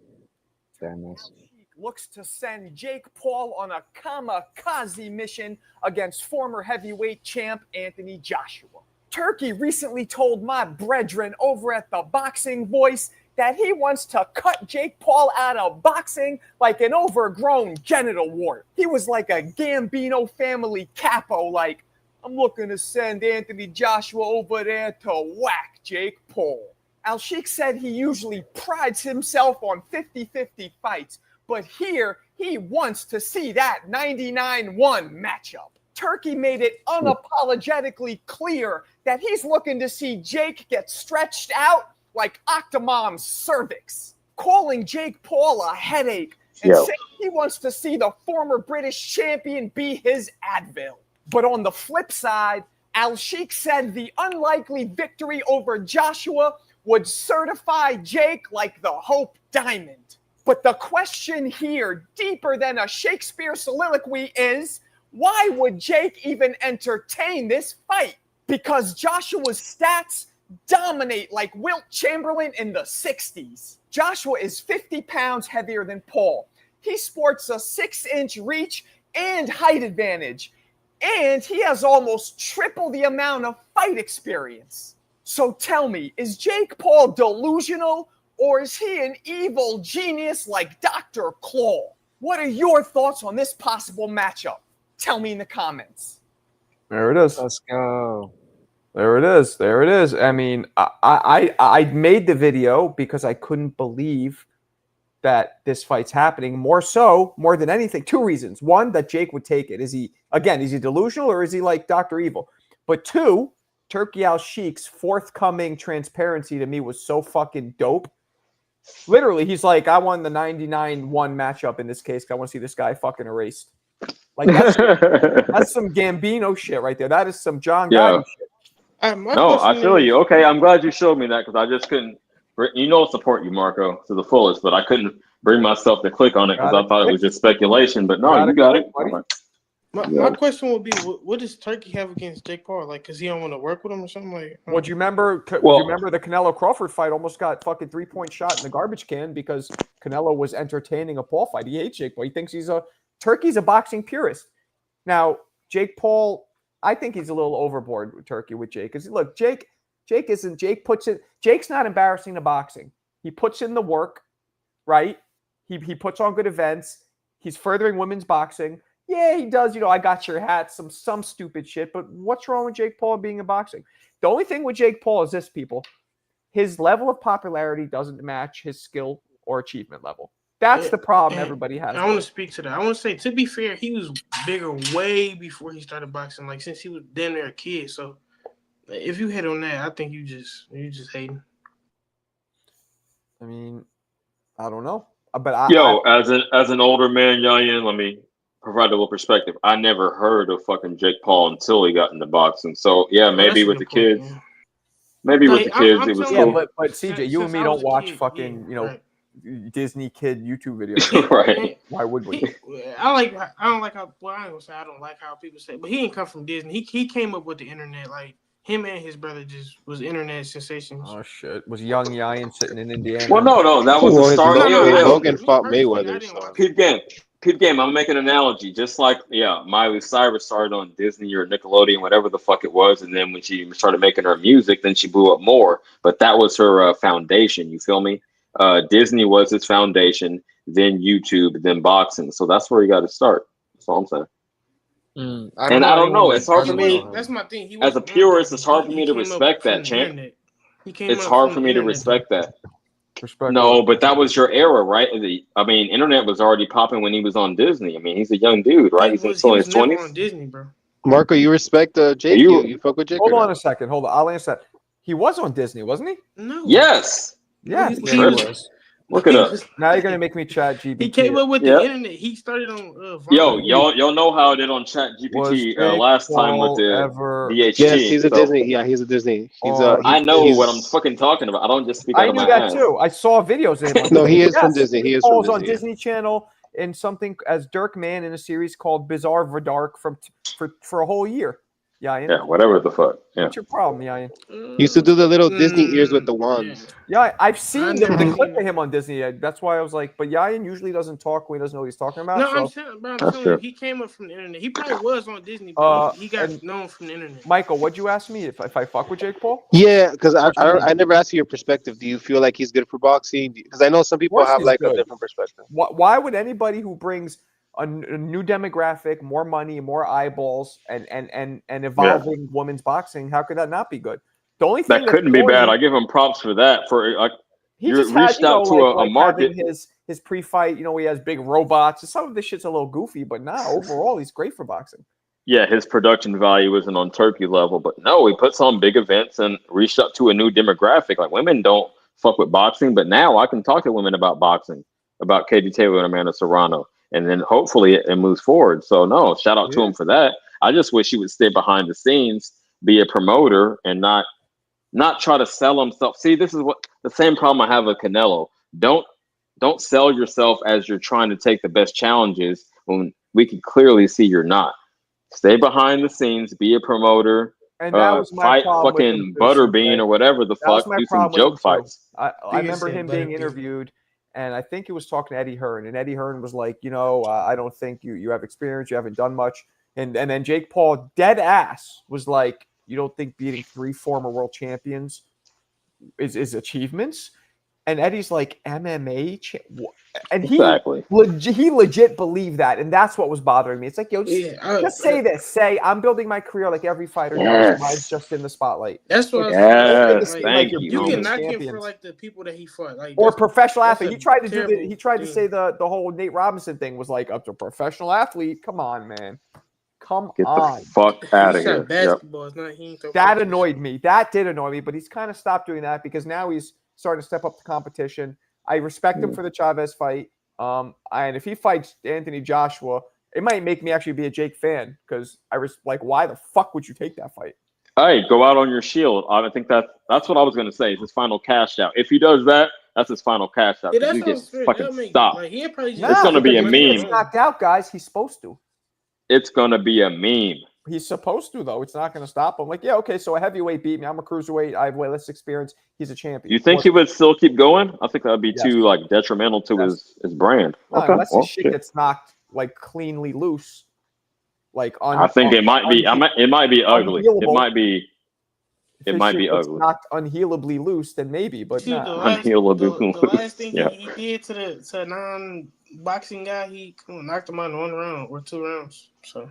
Damn this. Looks to send Jake Paul on a kamikaze mission against former heavyweight champ Anthony Joshua. Turkey recently told my brethren over at the Boxing Voice that he wants to cut Jake Paul out of boxing like an overgrown genital wart. He was like a Gambino family capo, like, I'm looking to send Anthony Joshua over there to whack Jake Paul. Al-Sheikh said he usually prides himself on 50-50 fights, but here he wants to see that 99-1 matchup. Turkey made it unapologetically clear that he's looking to see Jake get stretched out like Octomom's cervix, calling Jake Paul a headache and saying he wants to see the former British champion be his Advil. But on the flip side, Al-Sheikh said the unlikely victory over Joshua would certify Jake like the Hope Diamond. But the question here, deeper than a Shakespeare soliloquy, is why would Jake even entertain this fight? Because Joshua's stats dominate like Wilt Chamberlain in the 60s. Joshua is 50 pounds heavier than Paul. He sports a 6-inch reach and height advantage. And he has almost triple the amount of fight experience. So tell me, is Jake Paul delusional or is he an evil genius like Dr. Claw? What are your thoughts on this possible matchup? Tell me in the comments. There it is. Let's go. There it is. There it is. I mean, I made the video because I couldn't believe that this fight's happening. More than anything, two reasons. One, that Jake would take it. Is he delusional or is he like Dr. Evil? But two, Turkey Al-Sheikh's forthcoming transparency to me was so fucking dope. Literally, he's like, I won the 99-1 matchup in this case. I want to see this guy fucking erased. Like that's some Gambino shit right there. That is some John Gotti shit. No, I feel you. Okay, I'm glad you showed me that because I just couldn't. Support you, Marco, to the fullest, but I couldn't bring myself to click on it because I thought it was just speculation. But no, you got it. My question would be, what does Turkey have against Jake Paul? Like, cause he don't want to work with him or something? Like, well, do you remember? Do you remember the Canelo Crawford fight? Almost got fucking 3-point shot in the garbage can because Canelo was entertaining a Paul fight. He hates Jake Paul. He thinks Turkey's a boxing purist. Now, Jake Paul, I think he's a little overboard with Turkey with Jake. Because look, Jake's not embarrassing to boxing. He puts in the work, right? He puts on good events. He's furthering women's boxing. Yeah, he does. I got your hat, some stupid shit. But what's wrong with Jake Paul being in boxing? The only thing with Jake Paul is this, people. His level of popularity doesn't match his skill or achievement level. That's the problem everybody has. I want to speak to that. I want to say, to be fair, he was bigger way before he started boxing. Like, since he was damn near a kid. So, if you hit on that, I think you just hating. I mean, I don't know. But as an older man, Yayan, let me provide a little perspective. I never heard of fucking Jake Paul until he got into boxing. So yeah, maybe with the kids. Maybe with the kids, it was cool. But CJ, you and me don't watch fucking, Disney kid YouTube videos. Right. Why would we? I don't like how people say, but he didn't come from Disney. He came up with the internet. Like, him and his brother just was internet sensations. Oh shit! Was young Yayan sitting in Indiana? Well, no, that was the start. Hogan fought Mayweather. Good game. I'm making an analogy. Just like Miley Cyrus started on Disney or Nickelodeon, whatever the fuck it was, and then when she started making her music, then she blew up more. But that was her foundation. You feel me? Disney was his foundation, then YouTube, then boxing. So that's where you got to start. That's all I'm saying. I don't know. It's hard for me. That's my thing. As a purist, it's hard for me to respect that, champ. It's hard for me to respect that. No, but that was your era, right? I mean, internet was already popping when he was on Disney. I mean, he's a young dude, right? He's still in his 20s. On Disney, bro. Marco, you respect Jake? You fuck with Jake? Hold on a second. Hold on. I'll answer that. He was on Disney, wasn't he? No. Yes. Yeah. He was. Look it up. Now you're gonna make me chat GPT. He came up with the internet. He started on. Y'all know how I did on Chat GPT last time with the VHT. Yes, he's a Disney. Yeah, he's a Disney. I know what I'm fucking talking about. I don't just speak out of my I knew that too. I saw videos of him. No, he is from Disney. He is from Disney. On Disney Channel in something as Dirk Mann in a series called Bizarre Verdark for a whole year. Yayan? Yeah, whatever the fuck. Yeah. What's your problem, Yayan? He used to do the little Disney ears with the wands. Yeah, I've seen the never clip seen of him on Disney. That's why I was like, but Yayan usually doesn't talk when he doesn't know what he's talking about. No, so. I'm telling you, he came up from the internet. He probably was on Disney, but he got and known from the internet. Michael, what'd you ask me if I fuck with Jake Paul? Yeah, because What you mean? I never asked you your perspective. Do you feel like he's good for boxing? Because I know some Of people course have he's like a good. different perspective. Why would anybody who brings a new demographic, more money, more eyeballs, and evolving women's boxing, how could that not be good? The only thing That couldn't be bad. I give him props for that. For like, he you just had, reached out to a market. having his pre-fight. You know, he has big robots. Some of this shit's a little goofy, but overall, he's great for boxing. Yeah, his production value isn't on Turkey level, but no, he puts on big events and reached out to a new demographic. Like women don't fuck with boxing, but now I can talk to women about boxing, about Katie Taylor and Amanda Serrano, and then hopefully it moves forward. So no, shout out to him for that. I just wish he would stay behind the scenes, be a promoter, and not try to sell himself. See, this is what the same problem I have with Canelo. Don't sell yourself as you're trying to take the best challenges when we can clearly see you're not. Stay behind the scenes, be a promoter, And that was my fight problem with him fucking too, Butterbean CJ. or whatever the That was fuck, my do some problem with him joke too. fights. I remember him being interviewed, and I think he was talking to Eddie Hearn, and Eddie Hearn was like, I don't think you have experience, you haven't done much. And then Jake Paul, dead ass, was like, you don't think beating 3 former world champions is achievements? And Eddie's like, MMA? And he legit believed that. And that's what was bothering me. It's like, yo, just say this. Say, I'm building my career like every fighter does. Mine's just in the spotlight. That's what I was saying. Like, you can knock him for like the people that he fought. Like, or professional athlete. He tried to say the whole Nate Robinson thing was like up to a professional athlete. Come on, man. Come Get on. the fuck out of here. Basketball. That annoyed me. That did annoy me, but he's kind of stopped doing that because now he's starting to step up the competition. I respect him for the Chavez fight. And if he fights Anthony Joshua, it might make me actually be a Jake fan because why the fuck would you take that fight? Hey, go out on your shield. I think that's what I was going to say. It's his final cash out. If he does that, that's his final cash out. Yeah, you get fucking stopped. Like, it's going to be a meme. He's knocked out, guys. He's supposed to. It's going to be a meme. He's supposed to, though. It's not going to stop him. Like, yeah, okay, so a heavyweight beat me. I'm a cruiserweight. I have way less experience. He's a champion. You think he would still keep going? I think that would be too detrimental to his brand. No, unless his shit gets knocked like cleanly loose. Like I think it might be. It might be ugly. It might be. It might be ugly. Knocked unhealably loose, then maybe, but not unhealably. The last thing he did to a non-boxing guy, he knocked him out in 1 round or 2 rounds. So.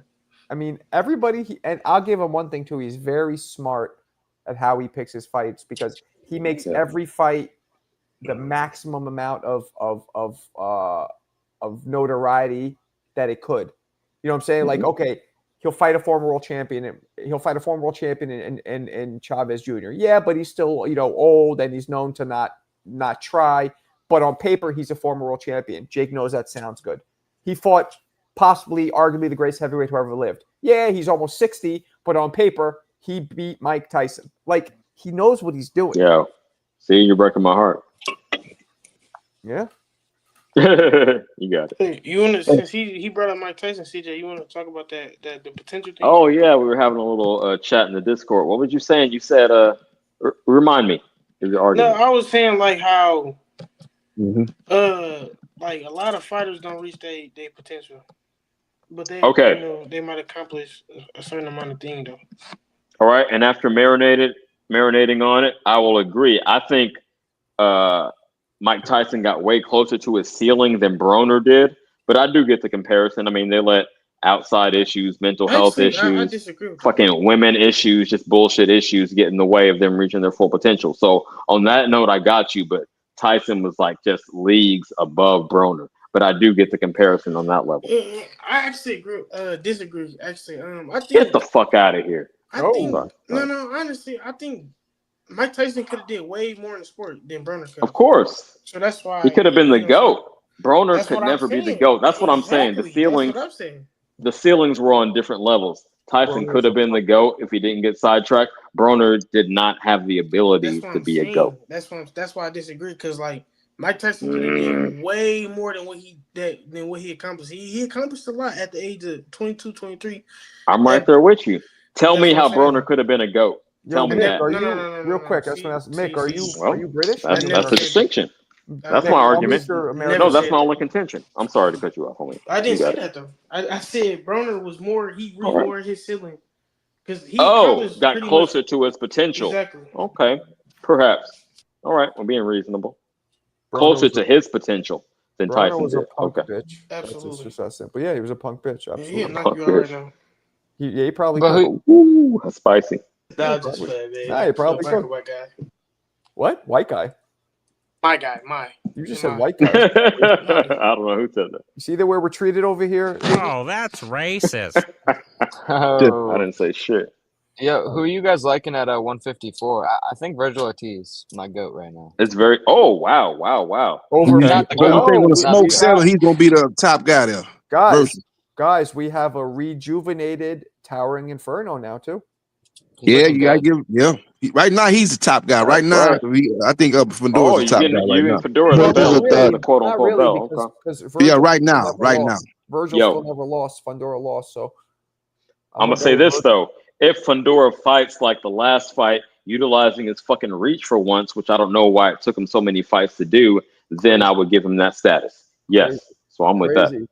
I mean, everybody, and I'll give him one thing too. He's very smart at how he picks his fights because he makes every fight the maximum amount of notoriety that it could. You know what I'm saying? Like, okay, he'll fight a former world champion. He'll fight a former world champion in Chavez Jr. Yeah, but he's still old and he's known to not try. But on paper, he's a former world champion. Jake knows that sounds good. He fought possibly, arguably, the greatest heavyweight who ever lived. Yeah, he's almost 60, but on paper, he beat Mike Tyson. Like, he knows what he's doing. Yeah. See, you're breaking my heart. Yeah. You got it. Hey, you want to, since he brought up Mike Tyson, CJ, you want to talk about the potential thing? Oh, yeah, we were having a little chat in the Discord. What was you saying? You said, remind me of your argument. No, I was saying, like, how, like, a lot of fighters don't reach their potential. But they might accomplish a certain amount of things, though. All right, and after marinating on it, I will agree. I think Mike Tyson got way closer to his ceiling than Broner did, but I do get the comparison. I mean, they let outside issues, mental health issues, fucking women issues, just bullshit issues get in the way of them reaching their full potential. So on that note, I got you, but Tyson was like just leagues above Broner. But I do get the comparison on that level. I actually disagree. Actually, I think get the fuck out of here. Honestly, I think Mike Tyson could have did way more in the sport than Broner could. Of course. So that's why he could have been the GOAT. Broner could never be the GOAT. That's what I'm saying. The ceilings were on different levels. Tyson could have been the GOAT if he didn't get sidetracked. Broner did not have the ability to be a GOAT. That's why I disagree, because like Mike Tyson could have did way more than what he accomplished. He accomplished a lot at the age of 22, 23. I'm right there with you. Tell That's me what how I'm saying. Broner could have been a GOAT. Tell me Mick, that. are No, you no, no, no, real no, quick? no. That's what I asked. Mick, See, are Well, you British? I that's never a said that. distinction. I That's my Mick, tell me argument. if you're never No, American. that's said my that. only contention. I'm sorry to cut you off, homie. I You didn't say got it. that though. I said Broner was more. He All reached right. more in his ceiling because he Oh, accomplished got pretty much closer to its potential. exactly. Okay, perhaps. All right, we're being reasonable. Broner Closer was to his potential than Broner Tyson was a did. punk Okay. bitch. That's Absolutely. just that simple. Yeah, he was a punk bitch. Yeah, he'll Absolutely. knock you out right now. He probably But could. who, Ooh, that's spicy. Nah, Yeah, just probably. play, man. Nah, he probably Black could. or white guy. What? White guy? My guy, my. You just Say said my. white guy. I don't know who said that. You see the way we're treated over here? Oh, that's racist. I oh, didn't say shit. yeah, who are you guys liking at 154? I think Virgil Ortiz, my GOAT right now. It's very. Oh wow. Over Who Not the you GOAT. think when the Not the smoke GOAT. settles, he's gonna be the top guy there. Guys, Versus. we have a rejuvenated Towering Inferno now too. He's Yeah, looking you gotta good. give. Right now, he's the top guy. Right That's now, right. I think Fedor's Oh, the you top guy getting right giving now. Fedora Well, the belt, not really, the quote not unquote really, belt. Okay. because Yeah, Virgil right still now, never right now. lost. Virgil Yo. still never lost. Fundora lost, so I'm gonna go say with this Virgil. though: if Fundora fights like the last fight, utilizing his fucking reach for once, which I don't know why it took him so many fights to do, then I would give him that status. Yes, Crazy. so I'm with that. Crazy.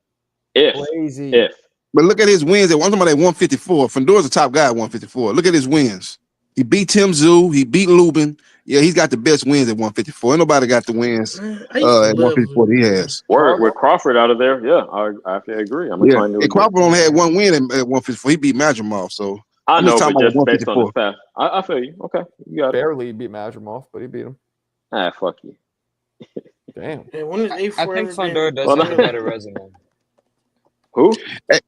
If But look at his wins. I'm talking about at 154. Fedor's the top guy at 154. Look at his wins. He beat Tim Tszyu. He beat Lubin. Yeah, he's got the best wins at 154. Ain't nobody got the wins Man, at I used to love 154 that he has. word with Crawford out of there, yeah, I have to agree. I'm Yeah, inclined to and agree. Crawford only had one win at 154. He beat Madrimov. So I I'm just know, talking but about just based on his 154. past, I feel you. Okay, you got it. Barely beat Madrimov, but he beat him. Ah, fuck you. Damn. Man, when has I A4 think ever been? Fundora does have a better resume. Who? Hey,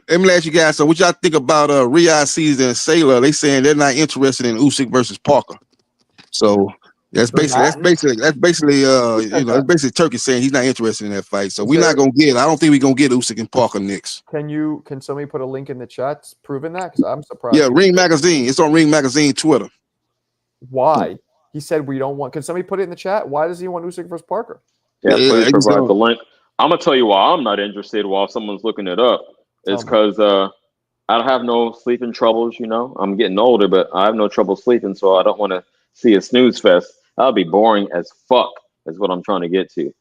let me ask you guys. So, what y'all think about Riyadh Caesar and Saylor? They saying they're not interested in Usyk versus Parker. So that's They're basically not? that's basically Turkey saying he's not interested in that fight. So we're not gonna get. I don't think we're gonna get Usyk and Parker next. Can somebody put a link in the chat proving that? Because I'm surprised. Yeah, Ring Magazine. It's on Ring Magazine Twitter. Why? He said we don't want. Can somebody put it in the chat? Why does he want Usyk versus Parker? Yeah, Yeah, please I just provide don't- the link. I'm gonna tell you why I'm not interested while someone's looking it up. Tell It's me. because I don't have no sleeping troubles. You know, I'm getting older, but I have no trouble sleeping, so I don't want to see a snooze fest. That'll be boring as fuck. Is what I'm trying to get to.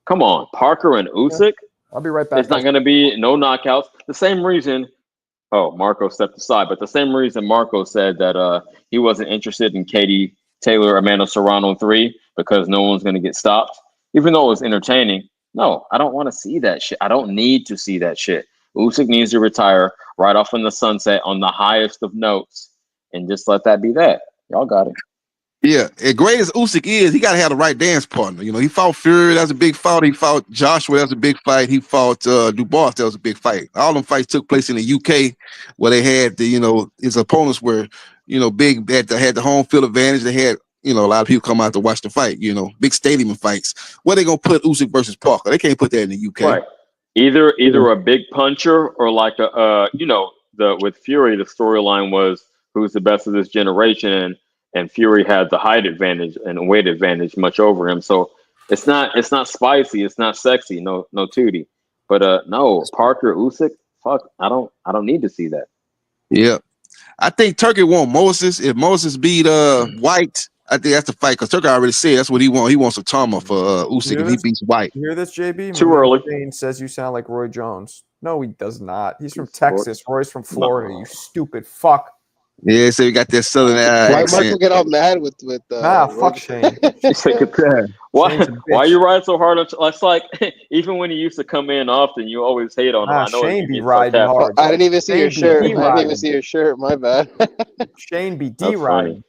Come on, Parker and Usyk. I'll be right back. It's not guys. going to be no knockouts. The same reason. Oh, Marco stepped aside, but the same reason Marco said that he wasn't interested in Katie Taylor, Amanda Serrano 3 because no one's going to get stopped, even though it was entertaining. No, I don't want to see that shit. I don't need to see that shit. Usyk needs to retire right off in the sunset on the highest of notes, and just let that be that. Y'all got it. Yeah, as great as Usyk is, he got to have the right dance partner. You know, he fought Fury, that was a big fight. He fought Joshua, that was a big fight. He fought Dubois, that was a big fight. All them fights took place in the UK, where they had his opponents were, big. They had the home field advantage. They had, a lot of people come out to watch the fight. Big stadium fights. Where they gonna put Usyk versus Parker? They can't put that in the UK. Right. Either a big puncher or like with Fury, the storyline was who's the best of this generation, and Fury had the height advantage and weight advantage much over him. So it's not spicy, it's not sexy, no tootie. But no, Parker Usyk, fuck, I don't need to see that. Yeah, I think Turkey want Moses. If Moses beat White, I think that's the fight because Turkey already said that's what he wants. He wants a Tama for Usyk if he beats White. You hear this, JB? Too early. Shane says you sound like Roy Jones. No, he does not. He's from Texas. Roy's from Florida. You stupid fuck. Yeah, so you got that southern Why accent. Michael get all mad with fuck Shane. Why you ride so hard on? That's like even when he used to come in often, you always hate on him. I know Shane you be get riding sarcastic. hard. I didn't even see your Shane be shirt. I didn't even D-riding. see your shirt. My bad. Shane be That's D-riding.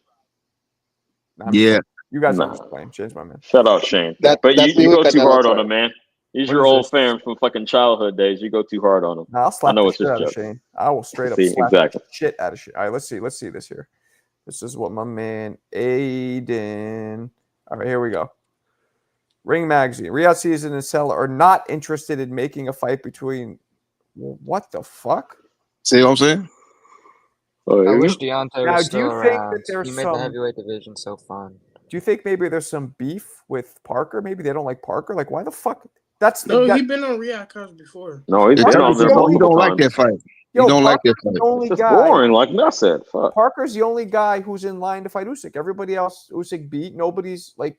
Yeah. You guys Nah. are just playing. Change my man. Shout out Shane. That's But me you with go too Canelo hard on Torres. him, man. He's What your is old this? fan from fucking childhood days. You go too hard on him. I'll slap know the it's shit just out of jokes. Shane. I will straight up See, slap exactly. the shit out of Shane. All right, let's see this here. This is what my man Aiden. All right, here we go. Ring Magazine. Riyadh Season and Seller are not interested in making a fight between. What the fuck? See what I'm saying? I wish Deontay Now, was do you still think around. that there's He made the heavyweight division so fun. Do you think maybe there's some beef with Parker? Maybe they don't like Parker. Like, why the fuck? That's the No, guy. he's been on Riyadh Cops before. No, he's Yeah, been Turkey on there he don't multiple like that times. fight. You don't like that Parker's fight. the only It's guy. boring, like I said. Fuck. Parker's the only guy who's in line to fight Usyk. Everybody else, Usyk beat. Nobody's like,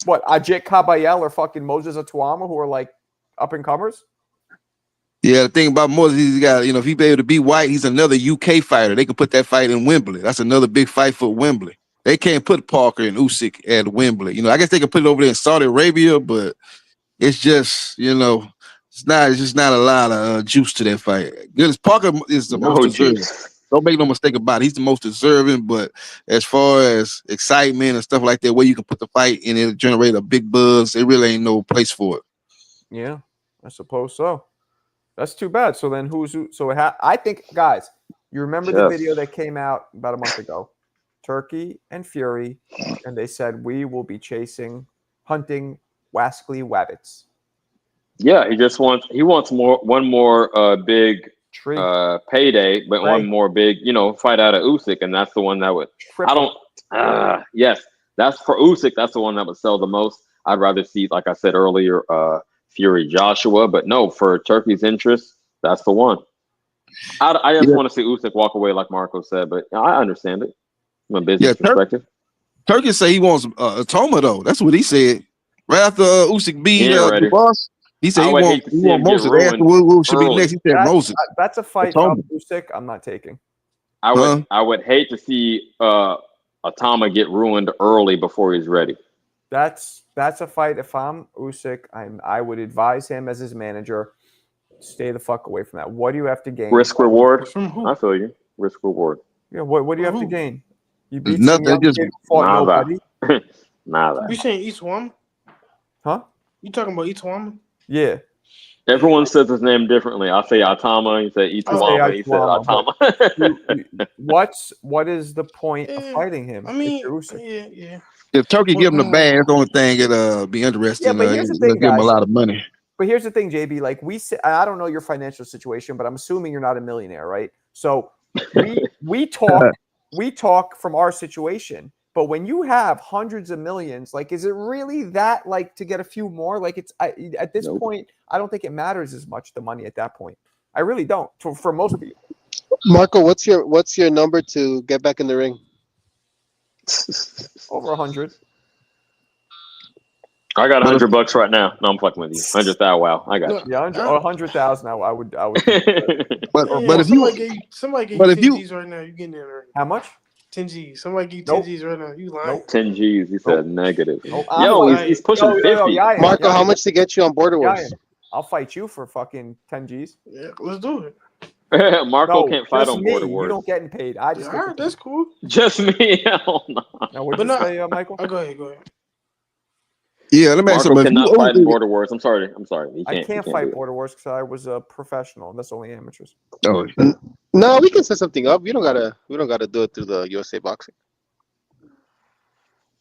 what, Ajit Kabayel or fucking Moses Atuama, who are like up and comers. Yeah, the thing about Moses, he's got, if he be able to beat White, he's another UK fighter. They could put that fight in Wembley. That's another big fight for Wembley. They can't put Parker and Usyk at Wembley. I guess they could put it over there in Saudi Arabia, but it's just, it's just not a lot of juice to that fight. Because Parker is the most deserving. Don't make no mistake about it. He's the most deserving, but as far as excitement and stuff like that, where you can put the fight and it'll generate a big buzz, it really ain't no place for it. Yeah, I suppose so. That's too bad. So then I think, guys, you remember the video that came out about a month ago? Turkey and Fury, and they said we will be hunting Waskley Wabbits. Yeah, he wants one more big payday, but one more big, fight out of Usyk, and that's the one that would yes, that's for Usyk, that's the one that would sell the most. I'd rather see, like I said earlier, Fury Joshua, but no, for Turkey's interest, that's the one. I just want to see Usyk walk away, like Marco said, but I understand it from a business perspective. Turkey say he wants Atoma though. That's what he said right after Usyk beat the boss. He said he want Moses. They asked who should be next. He said Moses. That's a fight Usyk I'm not taking. I would hate to see Atoma get ruined early before he's ready. That's a fight. If I'm Usyk, I would advise him as his manager, stay the fuck away from that. What do you have to gain? Risk reward. I feel you. Risk reward. Yeah. What do you have to gain? You beat nothing. Just nobody. Nada. You saying Iswama? Huh? You talking about Iswama? Yeah. Everyone says his name differently. I say Atama. You say Itawama. He said Atama. What is the point of fighting him? I mean, yeah. If Turkey give him the bag, that's the only thing it'll be interesting. Yeah, but here's the thing, give him guys. a lot of money. But here's the thing, JB. Like I don't know your financial situation, but I'm assuming you're not a millionaire, right? So we talk from our situation. But when you have hundreds of millions, like, is it really that, like, to get a few more? Like, at this point, I don't think it matters as much, the money at that point. I really don't. For most people. Marco, what's your number to get back in the ring? Over 100. I got $100 right now. No, I'm fucking with you. 100,000. Wow, I got you. Yeah, 100,000. I would. but somebody gave you 10 G's right now, you getting in there. How much? 10 G's. Somebody give you 10 G's right now. You lying? 10 G's. He said negative. Yo, he's pushing 50. Marco, how much to get you on Border Wars? I'll fight you for fucking 10 G's. Yeah, let's do it. Marco can't fight on Border Wars. You don't get paid. I just. All right, that's cool. Just me. Hell no. Now, what did you say, Michael? Go ahead. Yeah, let me ask Marco cannot fight in Border Wars. I'm sorry. I can't fight Border Wars because I was a professional. That's only amateurs. Oh, no, we can set something up. We don't gotta do it through the USA Boxing.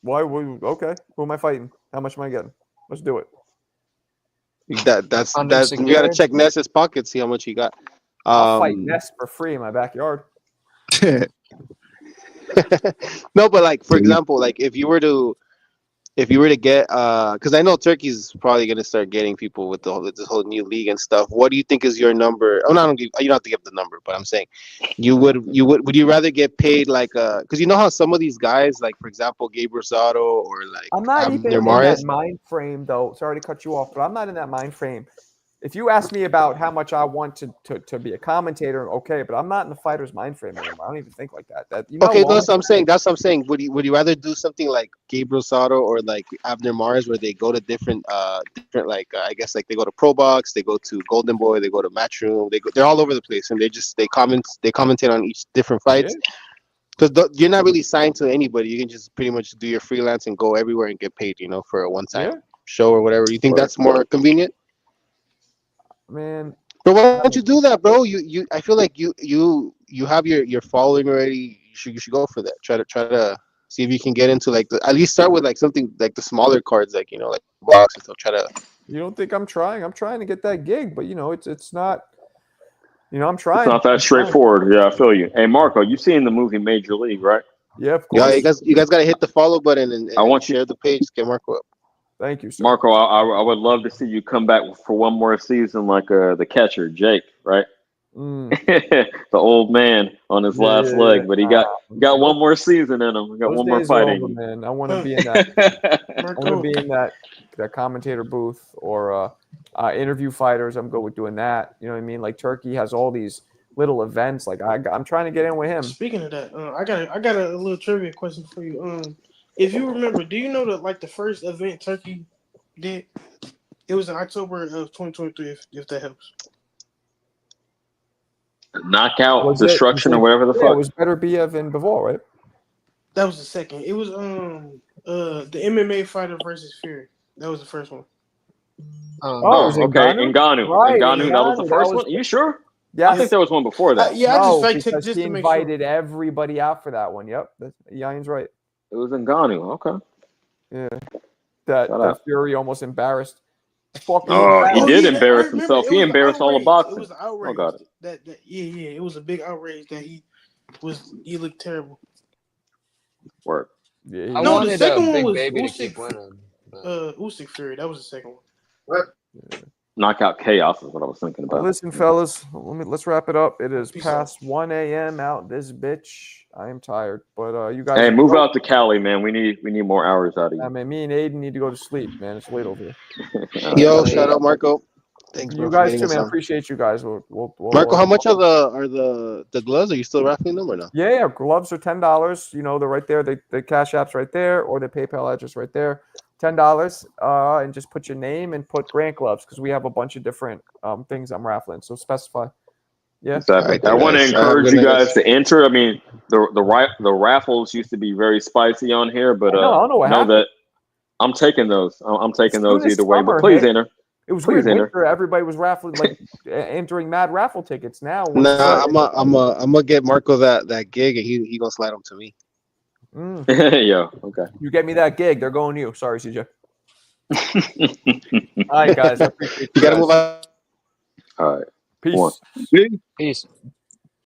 Why? Okay. Who am I fighting? How much am I getting? Let's do it. That's you gotta check Ness's pocket, see how much he got. I'll fight Ness for free in my backyard. No, but like, for example, like if you were to get because I know Turkey's probably gonna start getting people with this whole new league and stuff. What do you think is your number? Oh, no, you don't have to give the number, but I'm saying would you rather get paid like because you know how some of these guys, like for example Gabe Rosado or like I'm not even in that mind frame though. Sorry to cut you off, but I'm not in that mind frame. If you ask me about how much I want to be a commentator, okay, but I'm not in the fighter's mind frame anymore. I don't even think like that. Okay, that's what I'm saying. That's what I'm saying. Would you rather do something like Gabe Rosado or like Abner Mars, where they go to different like I guess like they go to Pro Box, they go to Golden Boy, they go to Matchroom, they're all over the place, and they commentate on each different fights. Because you're not really signed to anybody. You can just pretty much do your freelance and go everywhere and get paid, for a one-time show or whatever. You think that's more convenient? Man, but why don't you do that, bro? I feel like you have your following already. You should go for that. Try to see if you can get into like at least start with like something like the smaller cards, like like box and stuff. Try to. You don't think I'm trying? I'm trying to get that gig, but it's not. I'm trying. It's not that straightforward. Yeah, I feel you. Hey, Marco, you seen the movie Major League, right? Yeah, of course. Yeah, you guys got to hit the follow button and I want share the page. Get Marco up. Thank you, sir. Marco, I would love to see you come back for one more season like the catcher, Jake, right? the old man on his last leg, but he got one more season in him. Got Those one more days are fight in over, him. man. I want to be in that. I want to Marco, be in that commentator booth or interview fighters. I'm good with doing that. You know what I mean? Like Turkey has all these little events. Like I'm trying to get in with him. speaking of that, I got a little trivia question for you. If you remember, do you know that like the first event Turkey did? It was in October of 2023. If that helps. Knockout destruction or whatever the Yeah, fuck. it was Better Biev and Bivol, right? That was the second. It was the MMA fighter versus Fury. That was the first one. Oh, it was okay. Ngannou? Ngannou. Right, Ngannou. That was the Ngannou, first one. Are you sure? Yes. I think there was one before that. Yeah, I just No, fact checked because just he to make sure. invited everybody out for that one. Yep, Yan's right. It was Ngannou. Okay. Yeah, that Shut up. Fury almost embarrassed. Fucking He did I embarrass remember. himself. It He was embarrassed all the outrage. boxing. It was the outrage. Oh, got it. That yeah. It was a big outrage that he looked terrible. Work. Yeah, I No, wanted the second one Big was Baby to Usyk. keep winning. Usyk Fury. That was the second one. Knockout chaos is what I was thinking about. Listen, fellas, let's wrap it up. It is past 1 a.m. out this bitch. I am tired, but you guys. Hey, move out to Cali, man. We need more hours out of you. I mean, me and Aiden need to go to sleep, man. It's late over here. Yo, shout out Marco. Thanks, bro, You for guys getting too, us man. on. Appreciate you guys. We'll Marco, how much are the gloves? Are you still raffling them or no? Yeah. Gloves are $10. You know, they're right there. The Cash App's right there, or the PayPal address right there. $10. And just put your name and put Grant Gloves because we have a bunch of different things I'm raffling. So specify. Yeah. Exactly. Right, I want to guys. encourage you guys to enter. I mean, the raffles used to be very spicy on here, but I don't know what happened. that I'm taking those. I'm taking those Soon as either way. summer But please hit, enter. It was Please weird. enter. Winter, everybody was raffling, like entering mad raffle tickets. Now, Nah, I'm gonna get Marco that gig, and he gonna slide them to me. Yeah. Okay. You get me that gig, they're going to you. Sorry, CJ. All right, guys. I appreciate you. You gotta move on. All right. Peace. Peace.